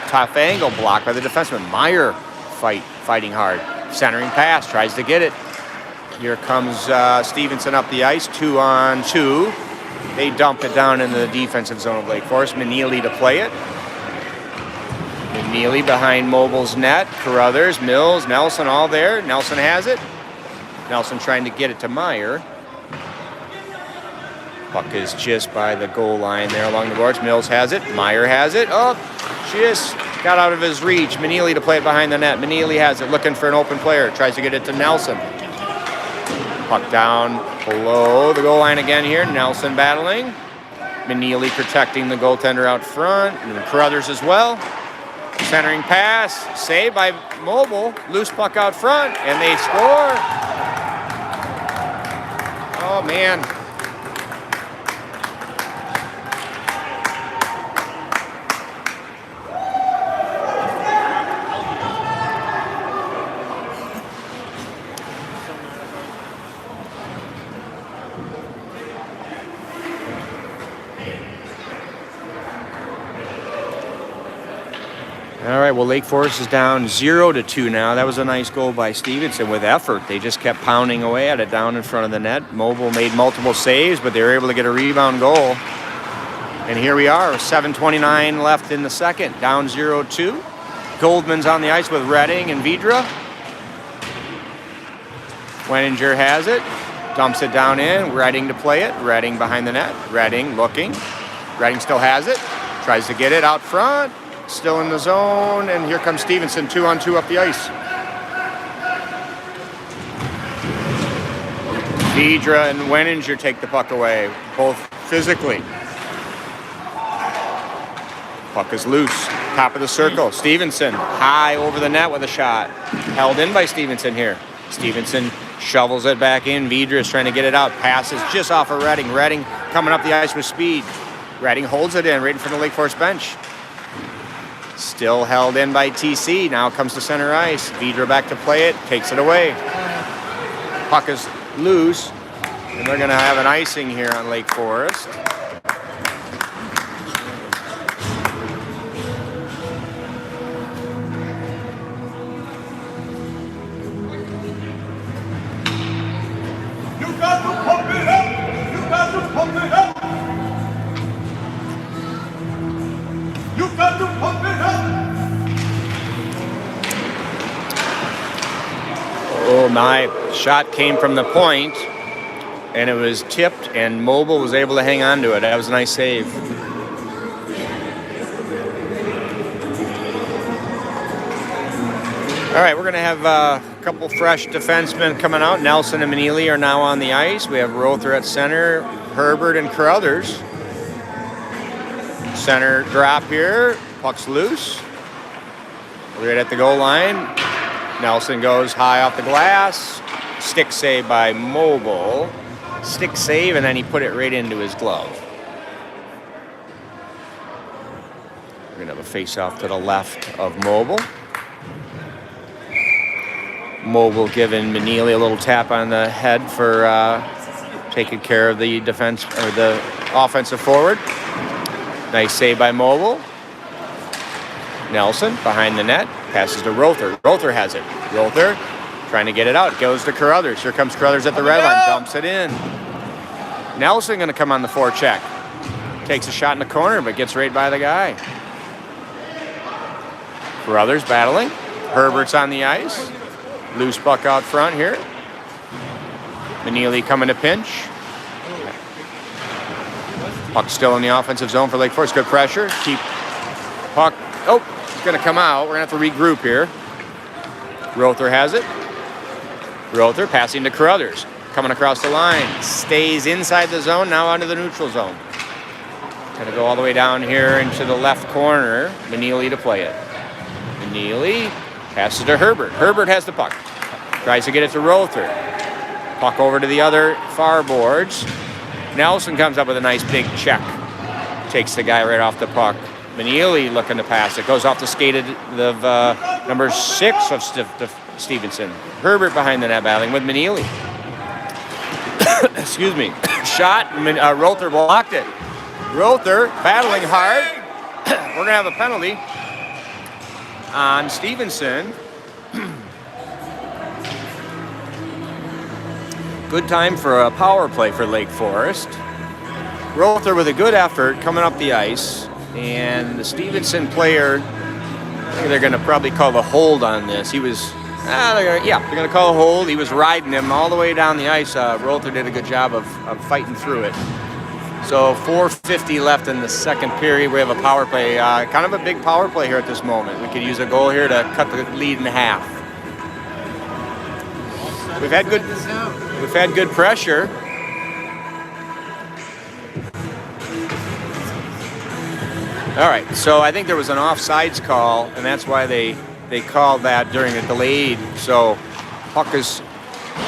Tough angle. Blocked by the defenseman. Meyer fighting hard. Centering pass. Tries to get it. Here comes Stevenson up the ice. 2-on-2. They dump it down into the defensive zone of Lake Forest. Manili to play it. Manili behind Mobile's net. Carruthers, Mills, Nelson all there. Nelson has it. Nelson trying to get it to Meyer. Puck is just by the goal line there along the boards. Mills has it. Meyer has it. Oh, just got out of his reach. Manili to play it behind the net. Manili has it, looking for an open player. Tries to get it to Nelson. Puck down below the goal line again here. Nelson battling. Manili protecting the goaltender out front. And Carruthers as well. Centering pass. Saved by Mobile. Loose puck out front. And they score. Oh, man. All right, well, Lake Forest is down 0-2 now. That was a nice goal by Stevenson with effort. They just kept pounding away at it down in front of the net. Mobile made multiple saves, but they were able to get a rebound goal. And here we are, 7:29 left in the second, down 0-2. Goldman's on the ice with Redding and Vidra. Wenninger has it, dumps it down in. Redding to play it. Redding behind the net. Redding looking. Redding still has it. Tries to get it out front. Still in the zone, and here comes Stevenson, 2-on-2 up the ice. Vidra and Wenninger take the puck away, both physically. Puck is loose, top of the circle. Stevenson high over the net with a shot. Held in by Stevenson here. Stevenson shovels it back in. Vidra is trying to get it out. Passes just off of Redding. Redding coming up the ice with speed. Redding holds it in right in front of the Lake Forest bench. Still held in by TC. Now comes to center ice. Vidra back to play it. Takes it away. Puck is loose. And they're going to have an icing here on Lake Forest. You got to pump it up! You got to pump it up! You got to pump it up! Oh, my shot came from the point, and it was tipped, and Mobile was able to hang on to it. That was a nice save. All right, we're going to have a couple fresh defensemen coming out. Nelson and Manili are now on the ice. We have Rother at center, Herbert and Carruthers. Center drop here. Puck's loose. Right at the goal line. Nelson goes high off the glass. Stick save by Mobile. Stick save, and then he put it right into his glove. We're going to have a face-off to the left of Mobile. Mobile giving Meneely a little tap on the head for taking care of the defense or the offensive forward. Nice save by Mobile. Nelson behind the net, passes to Rother. Rother has it. Rother trying to get it out. Goes to Carruthers. Here comes Carruthers at the red line. Dumps it in. Nelson going to come on the forecheck. Takes a shot in the corner, but gets right by the guy. Carruthers battling. Herbert's on the ice. Loose puck out front here. Meneely coming to pinch. Puck still in the offensive zone for Lake Forest. Good pressure. Keep puck. Oh, it's going to come out. We're going to have to regroup here. Rother has it. Rother passing to Carruthers. Coming across the line. Stays inside the zone, now onto the neutral zone. Going to go all the way down here into the left corner. Meneely to play it. Meneely passes to Herbert. Herbert has the puck. Tries to get it to Rother. Puck over to the other far boards. Nelson comes up with a nice big check. Takes the guy right off the puck. Meneely looking to pass it. Goes off the skate of number 6 of Stevenson. Herbert behind the net battling with Meneely. Excuse me. Shot. Rother blocked it. Rother battling hard. We're going to have a penalty on Stevenson. Good time for a power play for Lake Forest. Rother with a good effort coming up the ice. And the Stevenson player, I think they're going to probably call the hold on this. He was, they're going to call a hold. He was riding him all the way down the ice. Rother did a good job of fighting through it. So 4:50 left in the second period. We have a power play, kind of a big power play here at this moment. We could use a goal here to cut the lead in half. We've had good pressure. All right, so I think there was an offsides call, and that's why they called that during a delayed. So puck is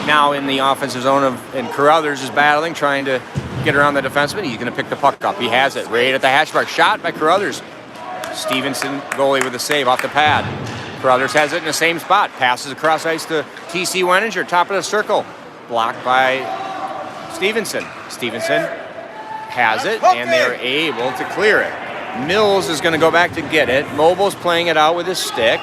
now in the offensive zone and Carruthers is battling, trying to get around the defenseman. He's going to pick the puck up. He has it right at the hash mark. Shot by Carruthers. Stevenson goalie with a save off the pad. Carruthers has it in the same spot. Passes across ice to T.C. Wenninger, top of the circle. Blocked by Stevenson. Stevenson has it, and they are able to clear it. Mills is going to go back to get it. Mobile's playing it out with his stick.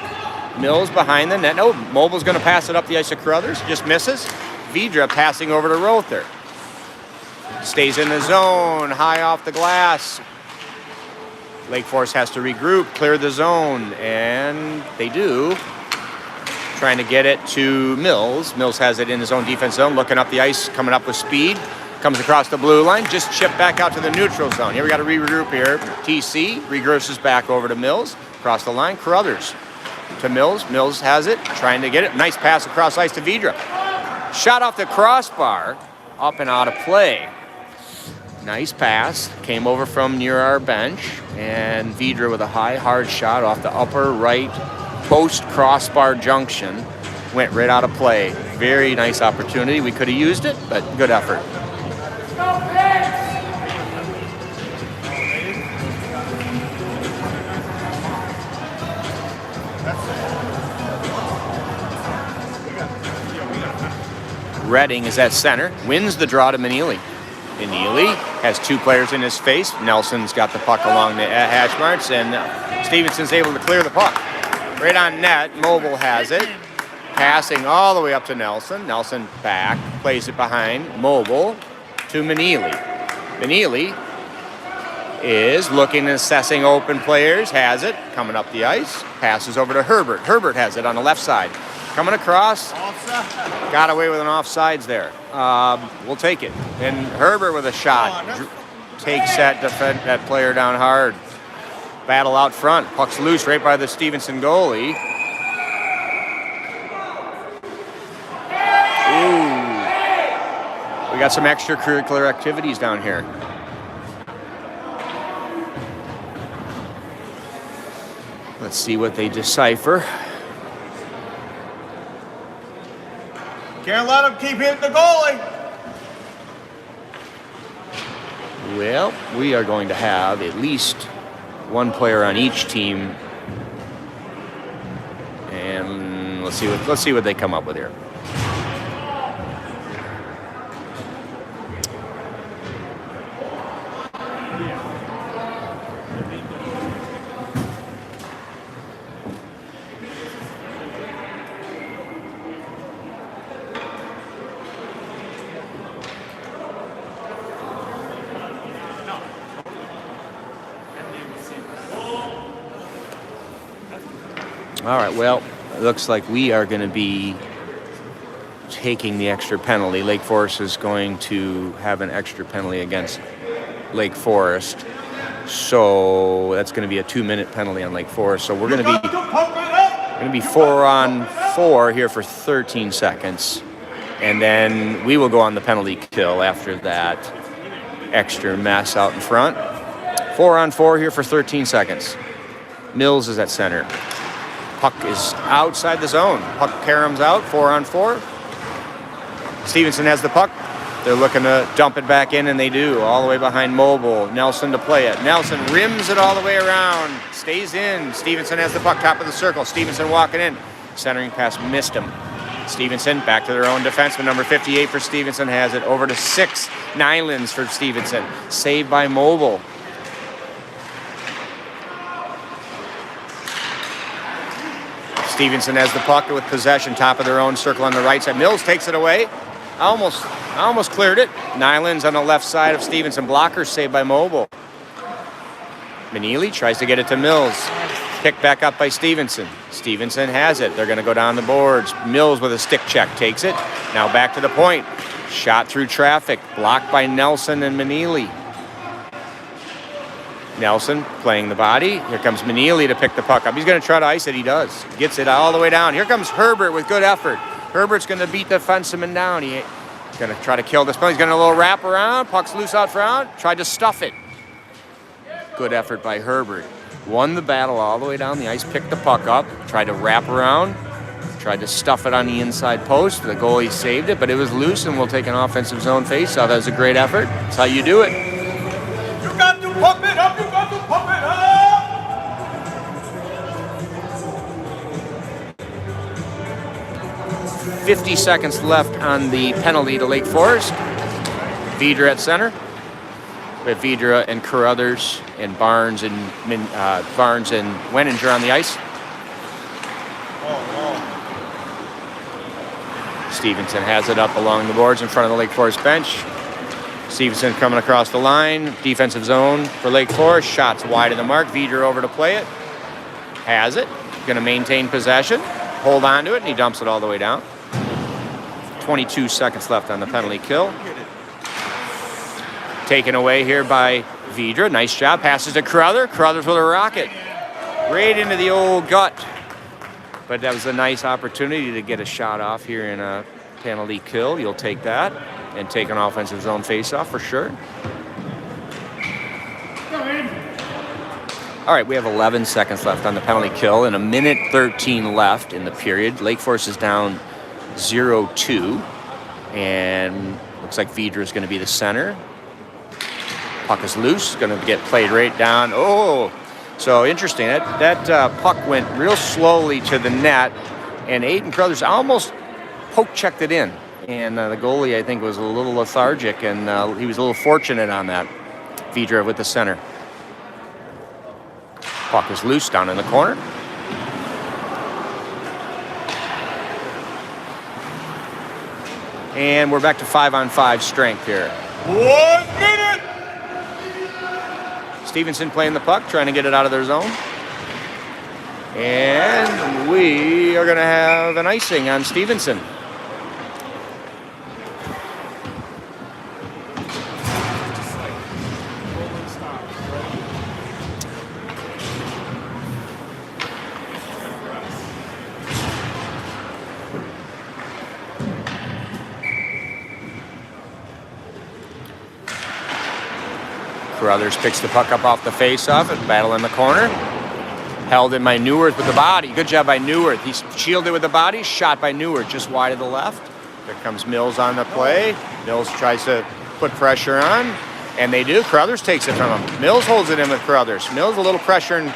Mills behind the net. No, Mobile's going to pass it up the ice to Carruthers. Just misses. Vidra passing over to Rother. Stays in the zone, high off the glass. Lake Forest has to regroup, clear the zone, and they do. Trying to get it to Mills. Mills has it in his own defense zone, looking up the ice, coming up with speed. Comes across the blue line, just chipped back out to the neutral zone. Here we got to regroup here. TC regresses back over to Mills. Across the line, Carruthers to Mills. Mills has it, trying to get it. Nice pass across ice to Vidra. Shot off the crossbar, up and out of play. Nice pass, came over from near our bench, and Vidra with a high, hard shot off the upper right post crossbar junction. Went right out of play. Very nice opportunity. We could have used it, but good effort. Redding is at center, wins the draw to Meneely. Meneely has 2 players in his face. Nelson's got the puck along the hash marks, and Stevenson's able to clear the puck. Right on net, Mobile has it. Passing all the way up to Nelson. Nelson back, plays it behind Mobile to Meneely. Meneely is looking and assessing open players, has it, coming up the ice, passes over to Herbert. Herbert has it on the left side. Coming across, got away with an offsides there. We'll take it. And Herbert with a shot takes that player down hard. Battle out front. Puck's loose right by the Stevenson goalie. Ooh. We got some extracurricular activities down here. Let's see what they decipher. Can't let him keep hitting the goalie. Well, we are going to have at least one player on each team. And Let's see what they come up with here. All right, well, it looks like we are going to be taking the extra penalty. Lake Forest is going to have an extra penalty against Lake Forest. So that's going to be a 2-minute penalty on Lake Forest. So we're going to be 4 on 4 here for 13 seconds. And then we will go on the penalty kill after that extra mess out in front. 4 on 4 here for 13 seconds. Mills is at center. Puck is outside the zone. Puck caroms out, 4 on 4. Stevenson has the puck. They're looking to dump it back in, and they do, all the way behind Mobile. Nelson to play it. Nelson rims it all the way around, stays in. Stevenson has the puck, top of the circle. Stevenson walking in. Centering pass missed him. Stevenson back to their own defenseman. Number 58 for Stevenson has it. Over to 6. Nylands for Stevenson. Saved by Mobile. Stevenson has the puck with possession, top of their own circle on the right side. Mills takes it away. Almost cleared it. Nylands on the left side of Stevenson. Blocker saved by Mobile. Meneely tries to get it to Mills. Picked back up by Stevenson. Stevenson has it. They're going to go down the boards. Mills with a stick check takes it. Now back to the point. Shot through traffic. Blocked by Nelson and Meneely. Nelson playing the body. Here comes Meneely to pick the puck up. He's going to try to ice it. He does. Gets it all the way down. Here comes Herbert with good effort. Herbert's going to beat the defenseman down. He's going to try to kill this play. He's going to a little wrap around. Puck's loose out front. Tried to stuff it. Good effort by Herbert. Won the battle all the way down the ice. Picked the puck up. Tried to wrap around. Tried to stuff it on the inside post. The goalie saved it, but it was loose, and we'll take an offensive zone faceoff. That was a great effort. That's how you do it. You got to pump it up. You got to pump it up. 50 seconds left on the penalty to Lake Forest. Vidra at center. We have Vidra and Carruthers and Barnes and Weninger on the ice. Stevenson has it up along the boards in front of the Lake Forest bench. Stevenson coming across the line. Defensive zone for Lake Forest. Shots wide of the mark. Vidra over to play it. Has it. Going to maintain possession. Hold on to it, and he dumps it all the way down. 22 seconds left on the penalty kill. Taken away here by Vidra. Nice job. Passes to Carruthers. Carruthers with a rocket. Right into the old gut. But that was a nice opportunity to get a shot off here in a penalty kill. You'll take that and take an offensive zone faceoff for sure. All right, we have 11 seconds left on the penalty kill and 1:13 left in the period. Lake Forest is down 0-2, and looks like Vidra is going to be the center. Puck is loose, going to get played right down. Oh, so interesting. That puck went real slowly to the net, and Aiden Carruthers almost poke-checked it in. And the goalie, I think, was a little lethargic, and he was a little fortunate on that. Vidra with the center. Puck is loose down in the corner. And we're back to 5-on-5 strength here. 1 minute! Stevenson playing the puck, trying to get it out of their zone. And we are going to have an icing on Stevenson. Carruthers picks the puck up off the face-off and battle in the corner. Held in by Neuwirth with the body. Good job by Neuwirth. He's shielded with the body. Shot by Neuwirth just wide of the left. There comes Mills on the play. Mills tries to put pressure on, and they do. Carruthers takes it from him. Mills holds it in with Carruthers. Mills a little pressure and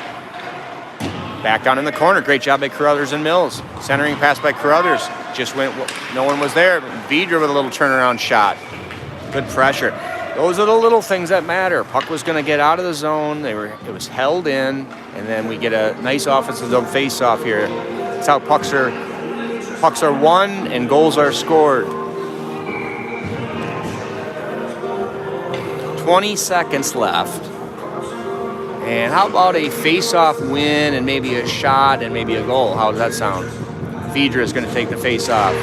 Back down in the corner. Great job by Carruthers and Mills. Centering pass by Carruthers. Just went, no one was there. Vidra with a little turnaround shot. Good pressure. Those are the little things that matter. Puck was going to get out of the zone. It was held in, and then we get a nice offensive zone face-off here. That's how pucks are won and goals are scored. 20 seconds left. And how about a face-off win and maybe a shot and maybe a goal? How does that sound? Vidra is going to take the face-off.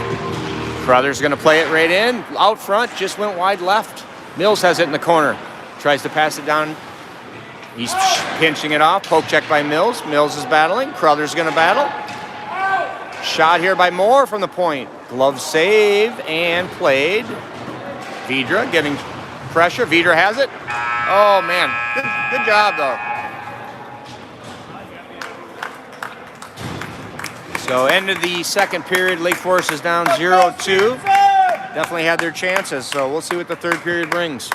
Carruthers is going to play it right in. Out front, just went wide left. Mills has it in the corner. Tries to pass it down. He's pinching it off. Poke check by Mills. Mills is battling. Carruthers is going to battle. Shot here by Moore from the point. Glove save and played. Vidra getting pressure. Vidra has it. Oh, man. Good job, though. So end of the second period, Lake Forest is down 0-2. Definitely had their chances, so we'll see what the third period brings.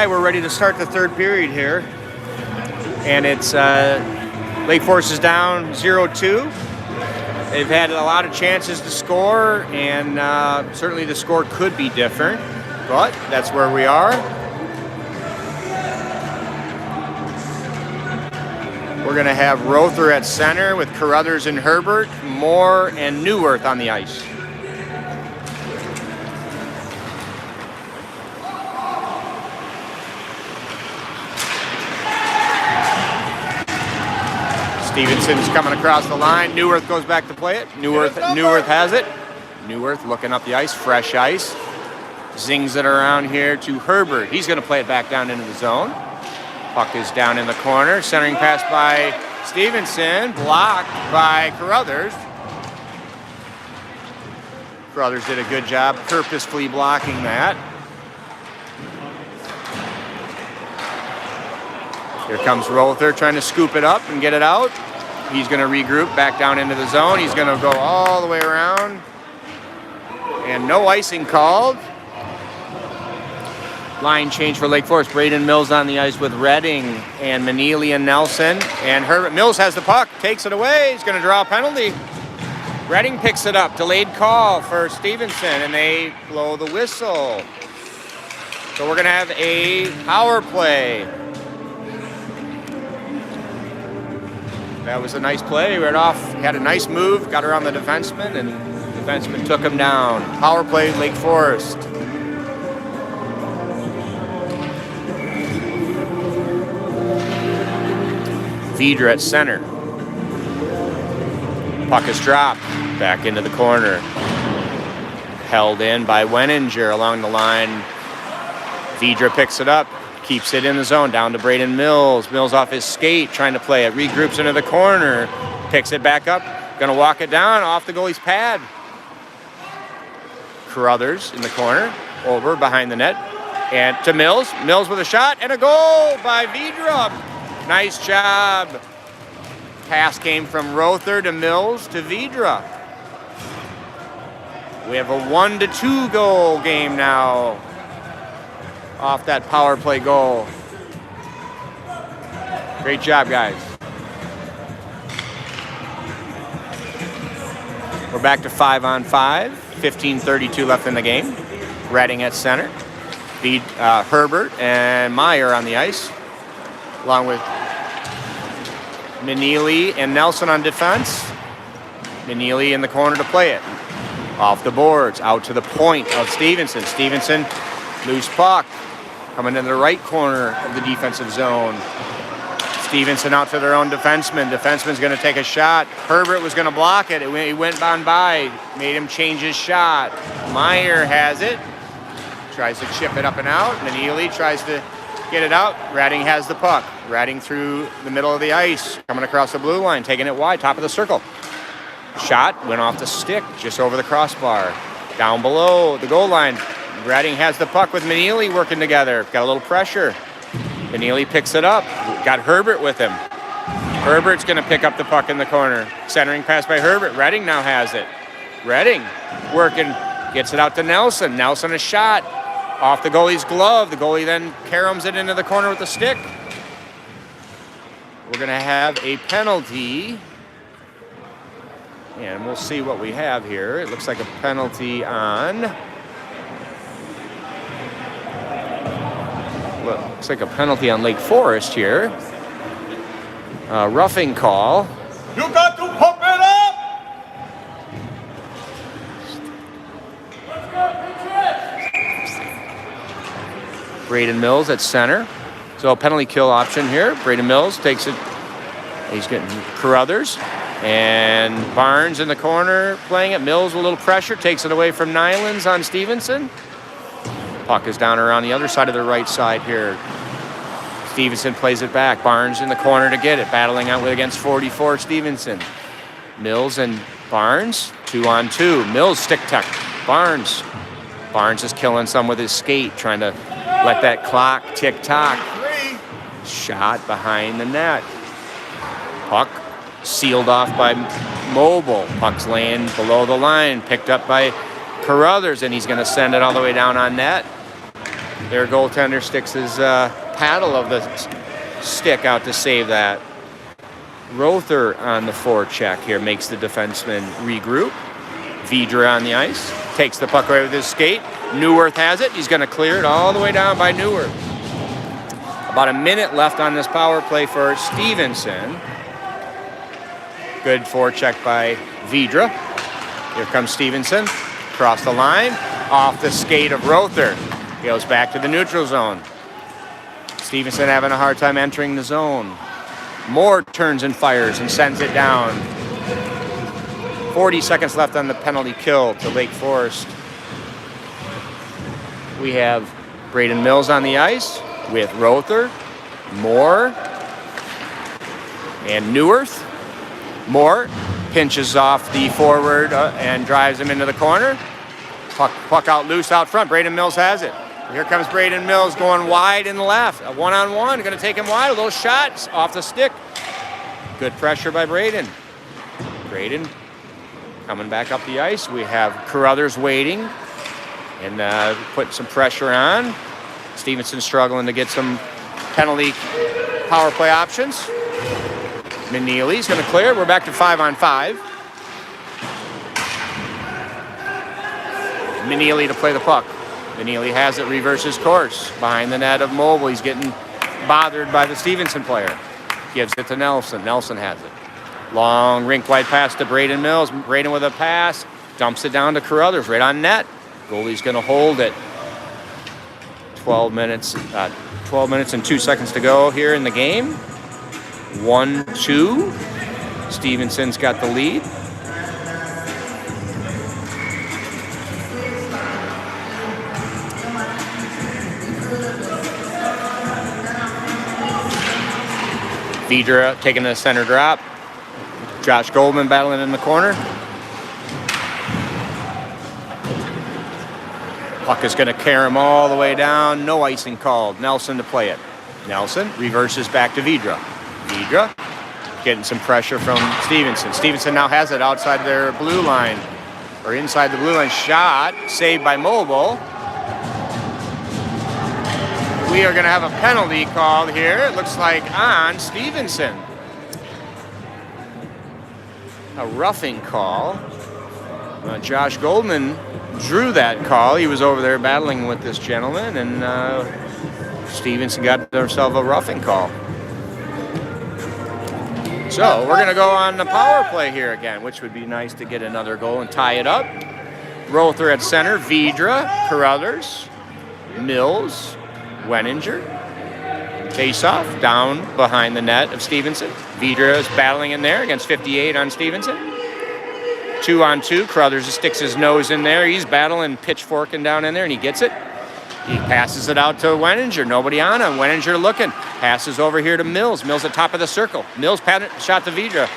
right, we're ready to start the third period here. And it's Lake Forest is down 0-2. They've had a lot of chances to score, and certainly the score could be different, but that's where we are. We're going to have Rother at center with Carruthers and Herbert, Moore and Neuwirth on the ice. Stevenson's coming across the line. Neuwirth goes back to play it. Neuwirth has it. Neuwirth looking up the ice, fresh ice. Zings it around here to Herbert. He's going to play it back down into the zone. Puck is down in the corner. Centering pass by Stevenson. Blocked by Carruthers. Carruthers did a good job purposefully blocking that. Here comes Rother trying to scoop it up and get it out. He's going to regroup back down into the zone. He's going to go all the way around. And no icing called. Line change for Lake Forest. Braden Mills on the ice with Redding and Manili and Nelson. And Herbert Mills has the puck, takes it away. He's going to draw a penalty. Redding picks it up. Delayed call for Stevenson, and they blow the whistle. So we're going to have a power play. That was a nice play. Right off, had a nice move, got around the defenseman, and the defenseman took him down. Power play, Lake Forest. Vidra at center. Puck is dropped back into the corner. Held in by Weninger along the line. Vidra picks it up, keeps it in the zone, down to Braden Mills. Mills off his skate, trying to play it. Regroups into the corner, picks it back up, gonna walk it down off the goalie's pad. Carruthers in the corner, over behind the net, and to Mills. Mills with a shot and a goal by Vidra. Nice job. Pass came from Rother to Mills to Vidra. We have a 1-2 goal game now off that power play goal. Great job, guys. We're back to 5-on-5. 15:32 left in the game. Redding at center. Herbert and Meyer on the ice, along with Manili and Nelson on defense. Manili in the corner to play it. Off the boards, out to the point of Stevenson. Stevenson, loose puck, coming into the right corner of the defensive zone. Stevenson out to their own defenseman. Defenseman's going to take a shot. Herbert was going to block it. He went on by, made him change his shot. Meyer has it. Tries to chip it up and out. Manili tries to get it out. Redding has the puck. Redding through the middle of the ice, coming across the blue line, taking it wide, top of the circle. Shot went off the stick, just over the crossbar. Down below the goal line. Redding has the puck with Manili working together. Got a little pressure. Manili picks it up. Got Herbert with him. Herbert's going to pick up the puck in the corner. Centering pass by Herbert. Redding now has it. Redding working, gets it out to Nelson. Nelson a shot. Off the goalie's glove. The goalie then caroms it into the corner with the stick. We're going to have a penalty. And we'll see what we have here. It looks like a penalty on... Well, looks like a penalty on Lake Forest here. Roughing call. You got to pump it up! Braden Mills at center. So a penalty kill option here. Braden Mills takes it. He's getting Carruthers. And Barnes in the corner playing it. Mills with a little pressure. Takes it away from Nylands on Stevenson. Puck is down around the other side of the right side here. Stevenson plays it back. Barnes in the corner to get it. Battling out against 44 Stevenson. Mills and Barnes. 2-on-2. Mills stick tuck. Barnes. Barnes is killing some with his skate. Trying to let that clock tick-tock. Shot behind the net. Puck sealed off by Mobile. Puck's laying below the line. Picked up by Carruthers, and he's going to send it all the way down on net. Their goaltender sticks his paddle of the stick out to save that. Rother on the forecheck here makes the defenseman regroup. Vidra on the ice, takes the puck away with his skate. Neuwirth has it. He's going to clear it all the way down by Neuwirth. About a minute left on this power play for Stevenson. Good forecheck by Vidra. Here comes Stevenson. Across the line. Off the skate of Rother. Goes back to the neutral zone. Stevenson having a hard time entering the zone. Moore turns and fires and sends it down. 40 seconds left on the penalty kill to Lake Forest. We have Braden Mills on the ice with Rother, Moore, and Neuwirth. Moore pinches off the forward and drives him into the corner. Puck out loose out front. Braden Mills has it. Here comes Braden Mills going wide in the left. A one-on-one, going to take him wide. A little shot off the stick. Good pressure by Braden. Braden coming back up the ice. We have Carruthers waiting and putting some pressure on. Stevenson struggling to get some penalty power play options. Meneely's going to clear. We're back to 5-on-5. Meneely to play the puck. Meneely has it, reverses course. Behind the net of Mobile. He's getting bothered by the Stevenson player. Gives it to Nelson. Nelson has it. Long rink-wide pass to Braden Mills. Braden with a pass. Dumps it down to Carruthers right on net. Goalie's going to hold it. 12 minutes and 2 seconds to go here in the game. 1-2. Stevenson's got the lead. Vidra taking the center drop. Josh Goldman battling in the corner. Puck is going to carry him all the way down. No icing called. Nelson to play it. Nelson reverses back to Vidra. Vidra getting some pressure from Stevenson. Stevenson now has it outside their blue line, or inside the blue line. Shot saved by Mobile. We are going to have a penalty called here. It looks like on Stevenson. A roughing call. Josh Goldman drew that call. He was over there battling with this gentleman, and Stevenson got himself a roughing call. So we're going to go on the power play here again, which would be nice to get another goal and tie it up. Rother at center, Vidra, Carruthers, Mills, Weninger. Face-off down behind the net of Stevenson. Vidra is battling in there against 58 on Stevenson. 2-on-2. Carruthers sticks his nose in there. He's battling, pitchforking down in there, and he gets it. He passes it out to Weninger. Nobody on him. Weninger looking. Passes over here to Mills. Mills at top of the circle. Mills shot to Vidra.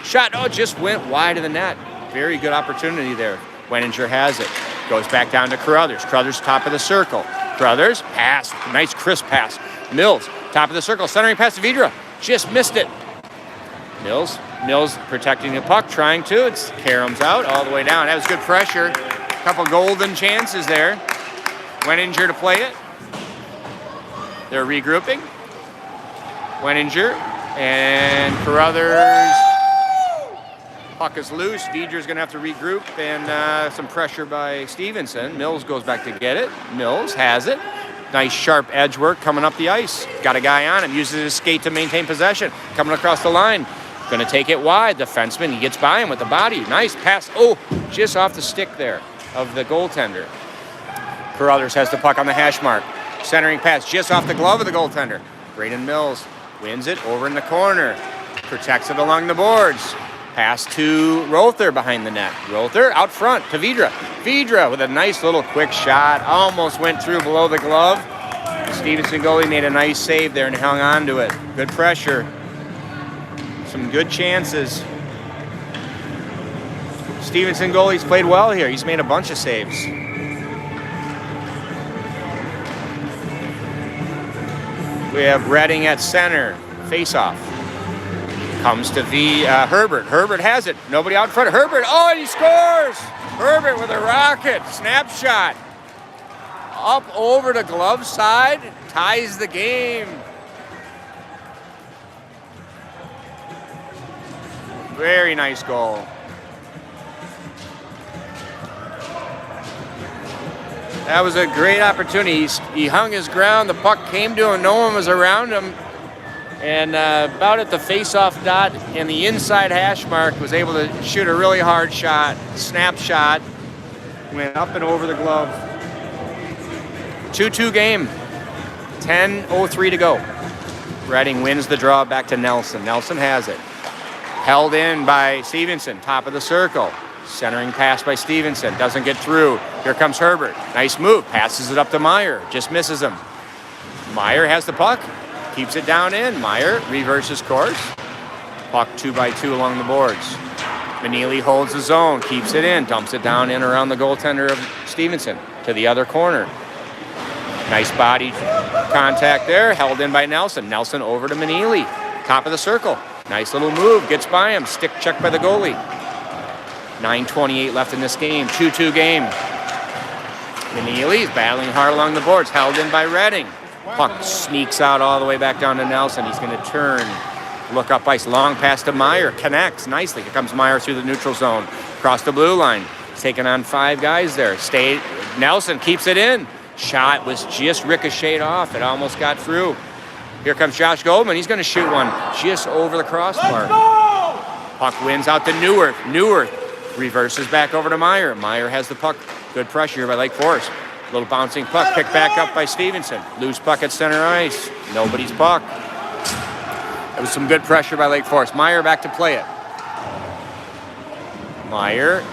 Shot, just went wide of the net. Very good opportunity there. Weninger has it. Goes back down to Carruthers. Carruthers top of the circle. Carruthers, pass. Nice crisp pass. Mills, top of the circle. Centering pass to Vidra. Just missed it. Mills protecting the puck, trying to. It's Karams out all the way down. That was good pressure. A couple golden chances there. Weninger to play it. They're regrouping. Weninger and Carruthers. Puck is loose. Vidra's going to have to regroup, and some pressure by Stevenson. Mills goes back to get it. Mills has it. Nice sharp edge work coming up the ice. Got a guy on him. Uses his skate to maintain possession. Coming across the line. Going to take it wide. Defenseman, he gets by him with the body. Nice pass. Just off the stick there of the goaltender. Carruthers has the puck on the hash mark. Centering pass just off the glove of the goaltender. Braden Mills wins it over in the corner. Protects it along the boards. Pass to Rother behind the net. Rother out front to Vidra. Vidra with a nice little quick shot. Almost went through below the glove. Stevenson goalie made a nice save there and hung on to it. Good pressure. Some good chances. Stevenson goalie's played well here. He's made a bunch of saves. We have Redding at center. Face-off. Comes to Herbert. Herbert has it. Nobody out front. Herbert. And he scores! Herbert with a rocket. Snapshot. up over the glove side, ties the game. Very nice goal. That was a great opportunity. He hung his ground. The puck came to him. No one was around him. And about at the face-off dot and the inside hash mark, was able to shoot a really hard shot. Snap shot. Went up and over the glove. 2-2 game. 10:03 to go. Reading wins the draw back to Nelson. Nelson has it. Held in by Stevenson. Top of the circle. Centering pass by Stevenson. Doesn't get through. Here comes Herbert. Nice move. Passes it up to Meyer. Just misses him. Meyer has the puck. Keeps it down in. Meyer reverses course. Puck 2x2 along the boards. Manili holds the zone. Keeps it in. Dumps it down in around the goaltender of Stevenson to the other corner. Nice body contact there. Held in by Nelson. Nelson over to Manili. Top of the circle. Nice little move. Gets by him. Stick check by the goalie. 9:28 left in this game. 2-2 game. Manili's battling hard along the boards. Held in by Reading. Puck sneaks out all the way back down to Nelson. He's going to turn. Look up ice. Long pass to Meyer. Connects nicely. Here comes Meyer through the neutral zone. Across the blue line. He's taking on 5 guys there. Nelson keeps it in. Shot was just ricocheted off. It almost got through. Here comes Josh Goldman. He's going to shoot one just over the crossbar. Puck wins out to Neuwirth. Neuwirth reverses back over to Meyer. Meyer has the puck. Good pressure here by Lake Forest. Little bouncing puck picked back up by Stevenson. Loose puck at center ice. Nobody's puck. It was some good pressure by Lake Forest. Meyer back to play it. Meyer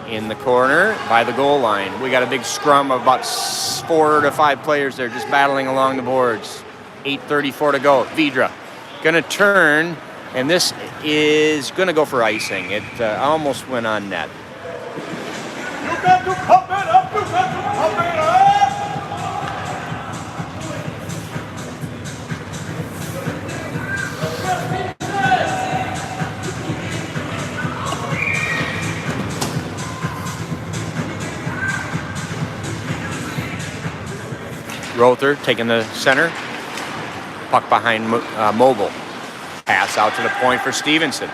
in the corner by the goal line. We got a big scrum of about 4 to 5 players there just battling along the boards. 8:34 to go. Vidra gonna turn, and this is gonna go for icing. It almost went on net. You got to pump it up. You got to pump it up. Rother taking the center. Puck behind Mobile. Pass out to the point for Stevenson.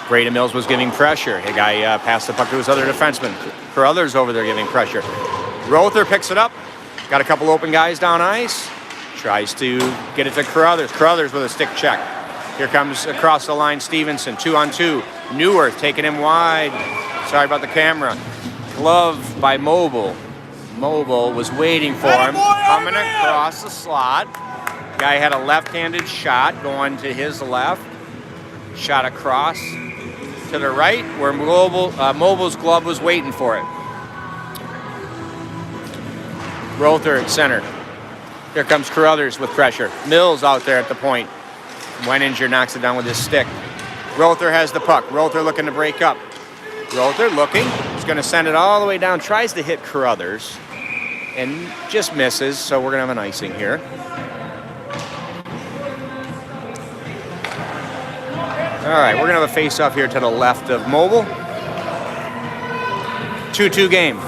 Braden Mills was giving pressure. A guy passed the puck to his other defenseman. Carruthers over there giving pressure. Rother picks it up. Got a couple open guys down ice. Tries to get it to Carruthers. Carruthers with a stick check. Here comes across the line Stevenson. 2-on-2. Neuwirth taking him wide. Sorry about the camera. Glove by Mobile. Mobile was waiting for him. Coming across the slot. Guy had a left-handed shot going to his left. Shot across to the right where Mobile's glove was waiting for it. Rother at center. Here comes Carruthers with pressure. Mills out there at the point. Weninger knocks it down with his stick. Rother has the puck. Rother looking to break up. Rother looking. He's going to send it all the way down. Tries to hit Carruthers and just misses, so we're going to have an icing here. All right, we're going to have a face-off here to the left of Mobile. 2-2 game.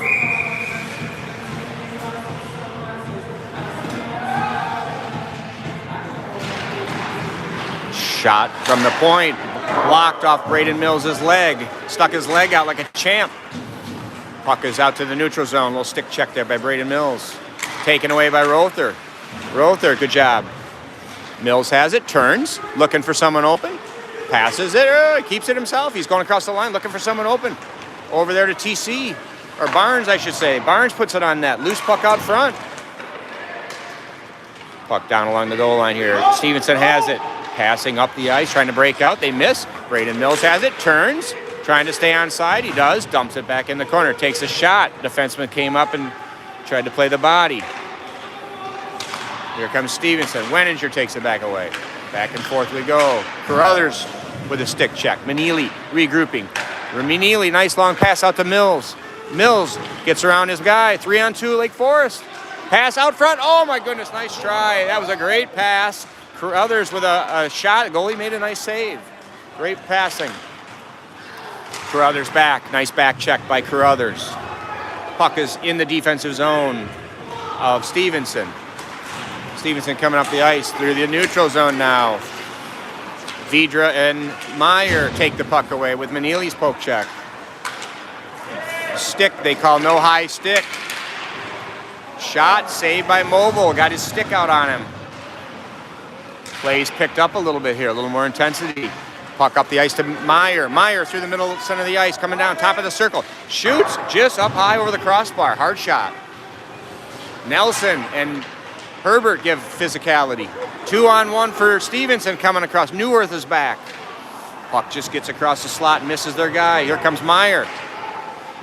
Shot from the point. Blocked off Braden Mills' leg. Stuck his leg out like a champ. Puck is out to the neutral zone. Little stick check there by Braden Mills. Taken away by Rother. Rother, good job. Mills has it, turns, looking for someone open. Passes it, keeps it himself. He's going across the line looking for someone open. Over there to TC, or Barnes, I should say. Barnes puts it on net. Loose puck out front. Puck down along the goal line here. Stevenson has it. Passing up the ice, trying to break out. They miss. Braden Mills has it, turns, trying to stay on side. He does. Dumps it back in the corner. Takes a shot. Defenseman came up and tried to play the body. Here comes Stevenson. Weninger takes it back away. Back and forth we go. Carruthers with a stick check. Manili regrouping. Manili, nice long pass out to Mills. Mills gets around his guy. 3-on-2 Lake Forest. Pass out front. Oh my goodness, nice try. That was a great pass. Carruthers with a shot. The goalie made a nice save. Great passing. Carruthers back. Nice back check by Carruthers. Puck is in the defensive zone. of Stevenson. Stevenson coming up the ice through the neutral zone now. Vidra and Meyer take the puck away with Manili's poke check. Stick, they call no high stick. Shot saved by Mobile, got his stick out on him. Plays picked up a little bit here, a little more intensity. Puck up the ice to Meyer. Meyer through the middle center of the ice, coming down top of the circle. Shoots just up high over the crossbar, hard shot. Nelson and Herbert give physicality. 2-on-1 for Stevenson coming across. Neuwirth is back. Puck just gets across the slot and misses their guy. Here comes Meyer.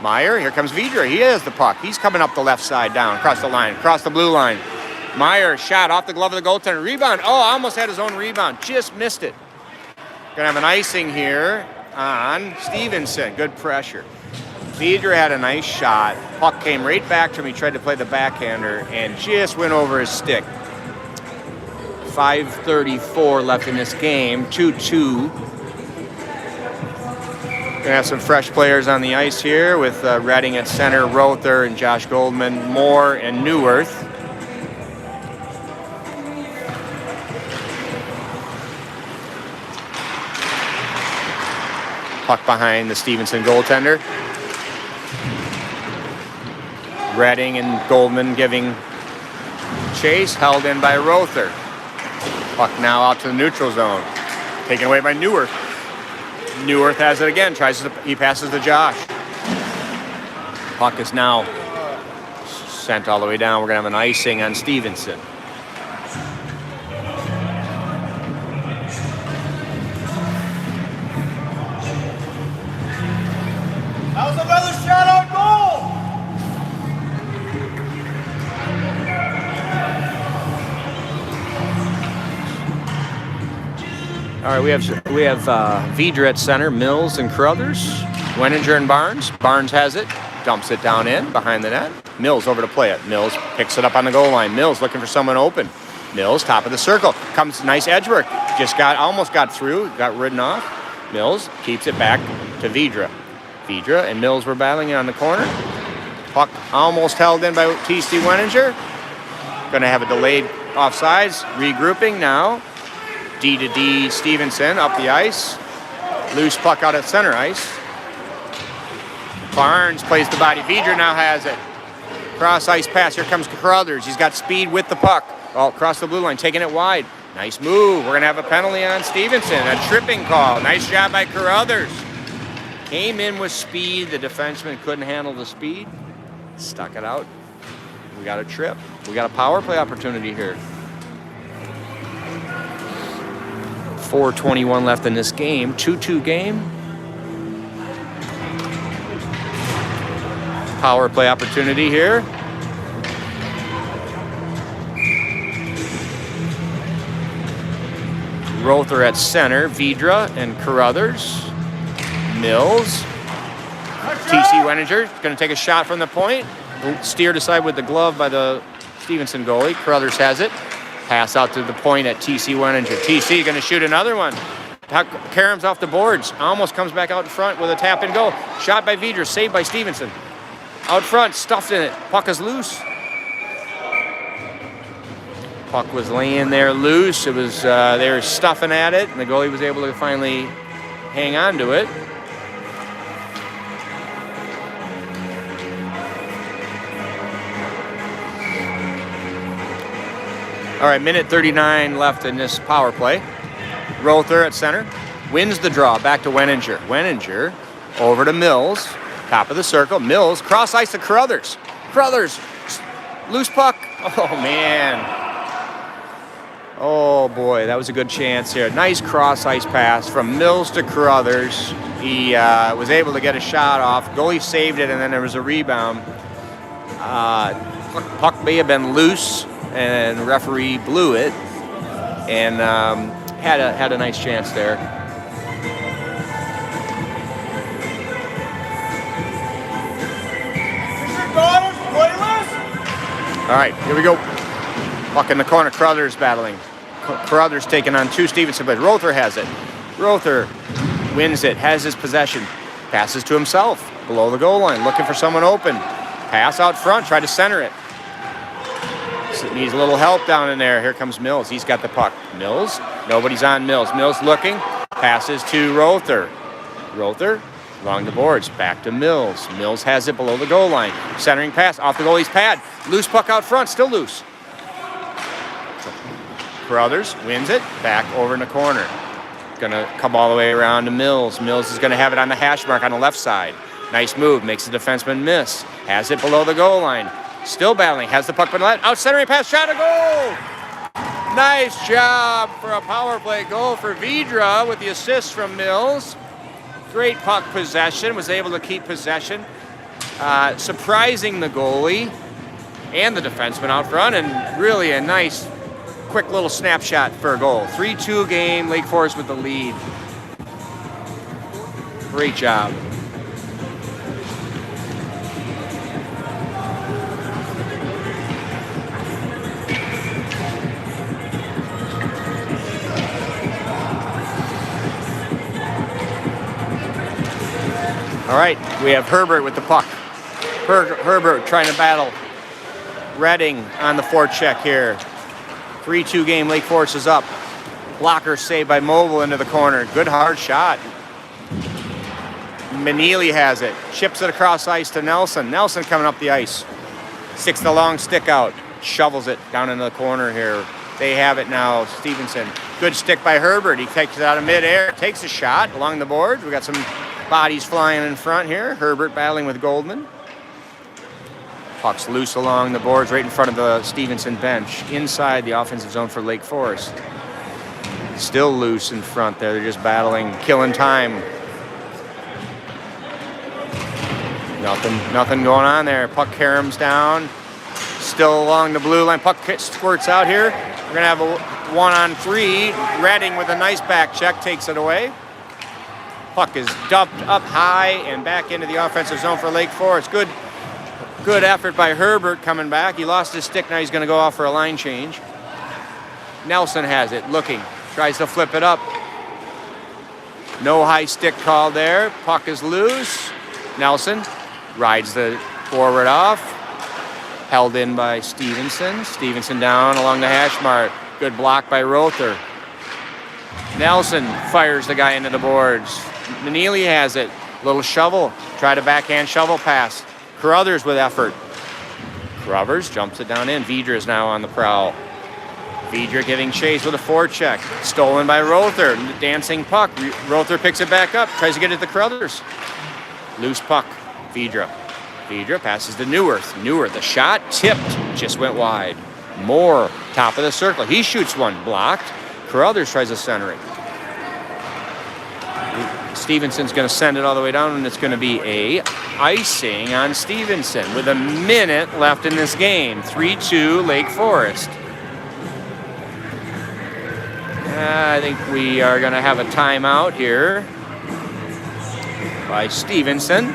Meyer, here comes Vidra. He has the puck. He's coming up the left side down, across the line, across the blue line. Meyer shot off the glove of the goaltender. Rebound. Oh, almost had his own rebound. Just missed it. Gonna have an icing here on Stevenson. Good pressure. Vidra had a nice shot. Puck came right back to him. He tried to play the backhander and just went over his stick. 5:34 left in this game. 2-2. Gonna have some fresh players on the ice here with Redding at center, Rother and Josh Goldman, Moore and Neuwirth. Puck behind the Stevenson goaltender. Redding and Goldman giving chase, held in by Rother. Puck now out to the neutral zone. Taken away by Neuwirth. Neuwirth has it again, he passes to Josh. Puck is now sent all the way down. We're gonna have an icing on Stevenson. That was another shot on goal. All right, we have Vidra at center, Mills and Carruthers, Weninger and Barnes. Barnes has it, dumps it down in behind the net. Mills over to play it. Mills picks it up on the goal line. Mills looking for someone open. Mills top of the circle, comes nice edge work. Almost got through, got ridden off. Mills keeps it back to Vidra. Vidra and Mills were battling on the corner. Puck almost held in by T.C. Weninger. Going to have a delayed offsides. Regrouping now. D to D Stevenson up the ice. Loose puck out at center ice. Barnes plays the body. Vidra now has it. Cross ice pass. Here comes Carruthers. He's got speed with the puck. Oh, across the blue line, taking it wide. Nice move. We're going to have a penalty on Stevenson. A tripping call. Nice job by Carruthers. Came in with speed. The defenseman couldn't handle the speed. Stuck it out. We got a trip. We got a power play opportunity here. 4:21 left in this game. 2-2 game. Power play opportunity here. Rother at center. Vidra and Carruthers. Mills. T.C. Weninger going to take a shot from the point. Steered aside with the glove by the Stevenson goalie. Carruthers has it. Pass out to the point at T.C. Weninger. T.C. going to shoot another one. Karam's off the boards. Almost comes back out in front with a tap and go. Shot by Vidra. Saved by Stevenson. Out front. Stuffed in it. Puck is loose. Puck was laying there loose. It was they were stuffing at it, and the goalie was able to finally hang on to it. All right, minute 39 left in this power play. Rother at center, wins the draw, back to Weninger. Weninger over to Mills, top of the circle. Mills, cross ice to Carruthers. Carruthers, loose puck. Oh, man. Oh, boy, that was a good chance here. Nice cross ice pass from Mills to Carruthers. He was able to get a shot off. Goalie saved it, and then there was a rebound. Puck may have been loose, and the referee blew it, and had a nice chance there. All right, here we go. Puck in the corner, Carruthers battling. Carruthers taking on two Stevenson, but Rother has it. Rother wins it, has his possession, passes to himself, below the goal line, looking for someone open. Pass out front, try to center it. needs a little help down in there. Here comes Mills. He's got the puck. Mills. Nobody's on Mills. Mills looking. Passes to Rother. Rother along the boards. Back to Mills. Mills has it below the goal line. Centering pass off the goalie's pad. Loose puck out front. Still loose. Carruthers wins it. Back over in the corner. Gonna come all the way around to Mills. Mills is gonna have it on the hash mark on the left side. Nice move. Makes the defenseman miss. Has it below the goal line. Still battling. Has the puck but left. Out centering pass. Shot a goal. Nice job for a power play goal for Vidra with the assist from Mills. Great puck possession. Was able to keep possession. Surprising the goalie and the defenseman out front. And really a nice, quick little snapshot for a goal. 3-2 game. Lake Forest with the lead. Great job. All right, we have Herbert with the puck. Herbert trying to battle Redding on the forecheck here. 3-2 game, Lake Forest is up. Blocker saved by Mobile into the corner. Good hard shot. Meneely has it. Chips it across ice to Nelson. Nelson coming up the ice. Sticks the long stick out. Shovels it down into the corner here. They have it now, Stevenson. Good stick by Herbert. He takes it out of midair. Takes a shot along the board. We got some bodies flying in front here. Herbert battling with Goldman. Puck's loose along the boards right in front of the Stevenson bench. Inside the offensive zone for Lake Forest. Still loose in front there. They're just battling, killing time. Nothing going on there. Puck caroms down. Still along the blue line. Puck squirts out here. We're going to have a 1-on-3. Redding with a nice back check takes it away. Puck is dumped up high and back into the offensive zone for Lake Forest. Good effort by Herbert coming back. He lost his stick. Now he's going to go off for a line change. Nelson has it, looking. Tries to flip it up. No high stick called there. Puck is loose. Nelson rides the forward off. Held in by Stevenson. Stevenson down along the hash mark. Good block by Rother. Nelson fires the guy into the boards. Meneely has it. Little shovel. Try to backhand shovel pass. Carruthers with effort. Carruthers jumps it down in. Vidra is now on the prowl. Vidra giving chase with a forecheck. Stolen by Rother. Dancing puck. Rother picks it back up. Tries to get it to Carruthers. Loose puck. Vidra. Vidra passes to Neuwirth. Neuwirth, the shot tipped. Just went wide. Moore, top of the circle. He shoots one. Blocked. Carruthers tries to center it. Stevenson's going to send it all the way down, and it's going to be a icing on Stevenson with a minute left in this game. 3-2 Lake Forest. I think we are going to have a timeout here by Stevenson.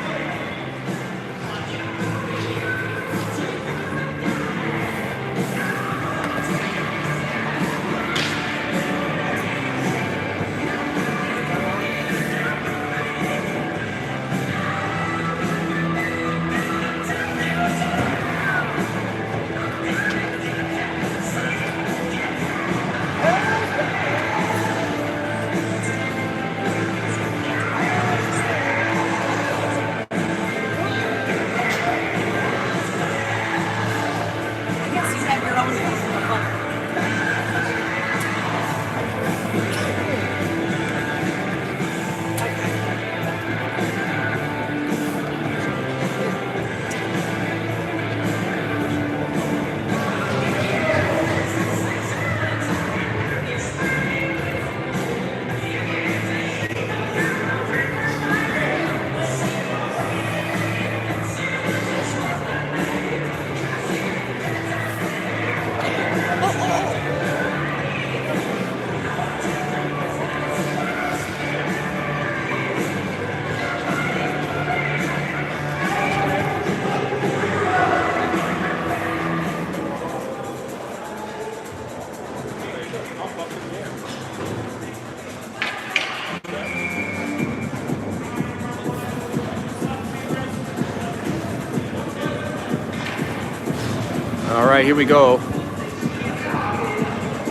All right, here we go.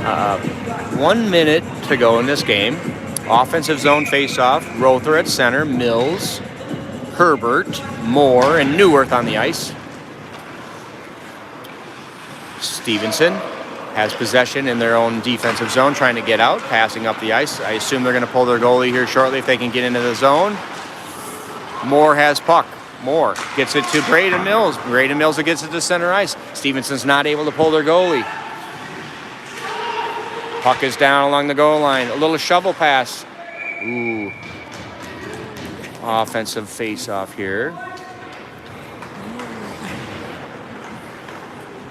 1 minute to go in this game. Offensive zone face-off. Rother at center. Mills, Herbert, Moore, and Neuwirth on the ice. Stevenson has possession in their own defensive zone, trying to get out, passing up the ice. I assume they're going to pull their goalie here shortly if they can get into the zone. Moore has puck. Moore gets it to Braden Mills. Braden Mills gets it to center ice. Stevenson's not able to pull their goalie. Puck is down along the goal line. A little shovel pass. Ooh. Offensive face-off here.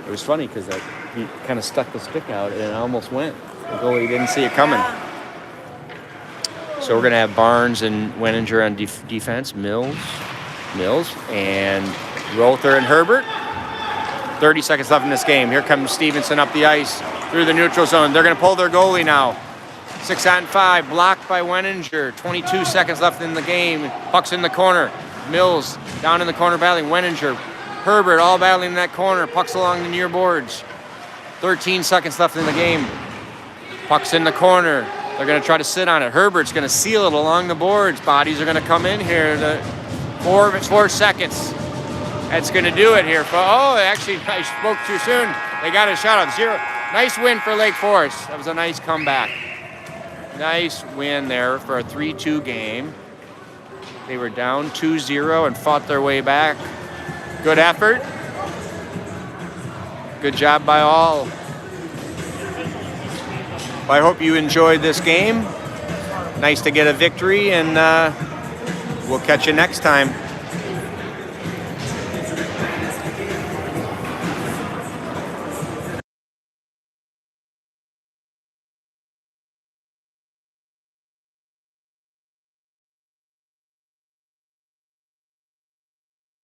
It was funny because he kind of stuck the stick out and it almost went. The goalie didn't see it coming. So we're going to have Barnes and Weninger on defense. Mills, and Rother and Herbert. 30 seconds left in this game. Here comes Stevenson up the ice through the neutral zone. They're going to pull their goalie now. 6-on-5, blocked by Weninger. 22 seconds left in the game. Puck's in the corner. Mills down in the corner battling. Weninger, Herbert all battling in that corner. Puck's along the near boards. 13 seconds left in the game. Puck's in the corner. They're going to try to sit on it. Herbert's going to seal it along the boards. Bodies are going to come in here. 4 seconds. That's going to do it here. Oh, actually, I spoke too soon. They got a shutout. 0. Nice win for Lake Forest. That was a nice comeback. Nice win there for a 3-2 game. They were down 2-0 and fought their way back. Good effort. Good job by all. Well, I hope you enjoyed this game. Nice to get a victory, and we'll catch you next time.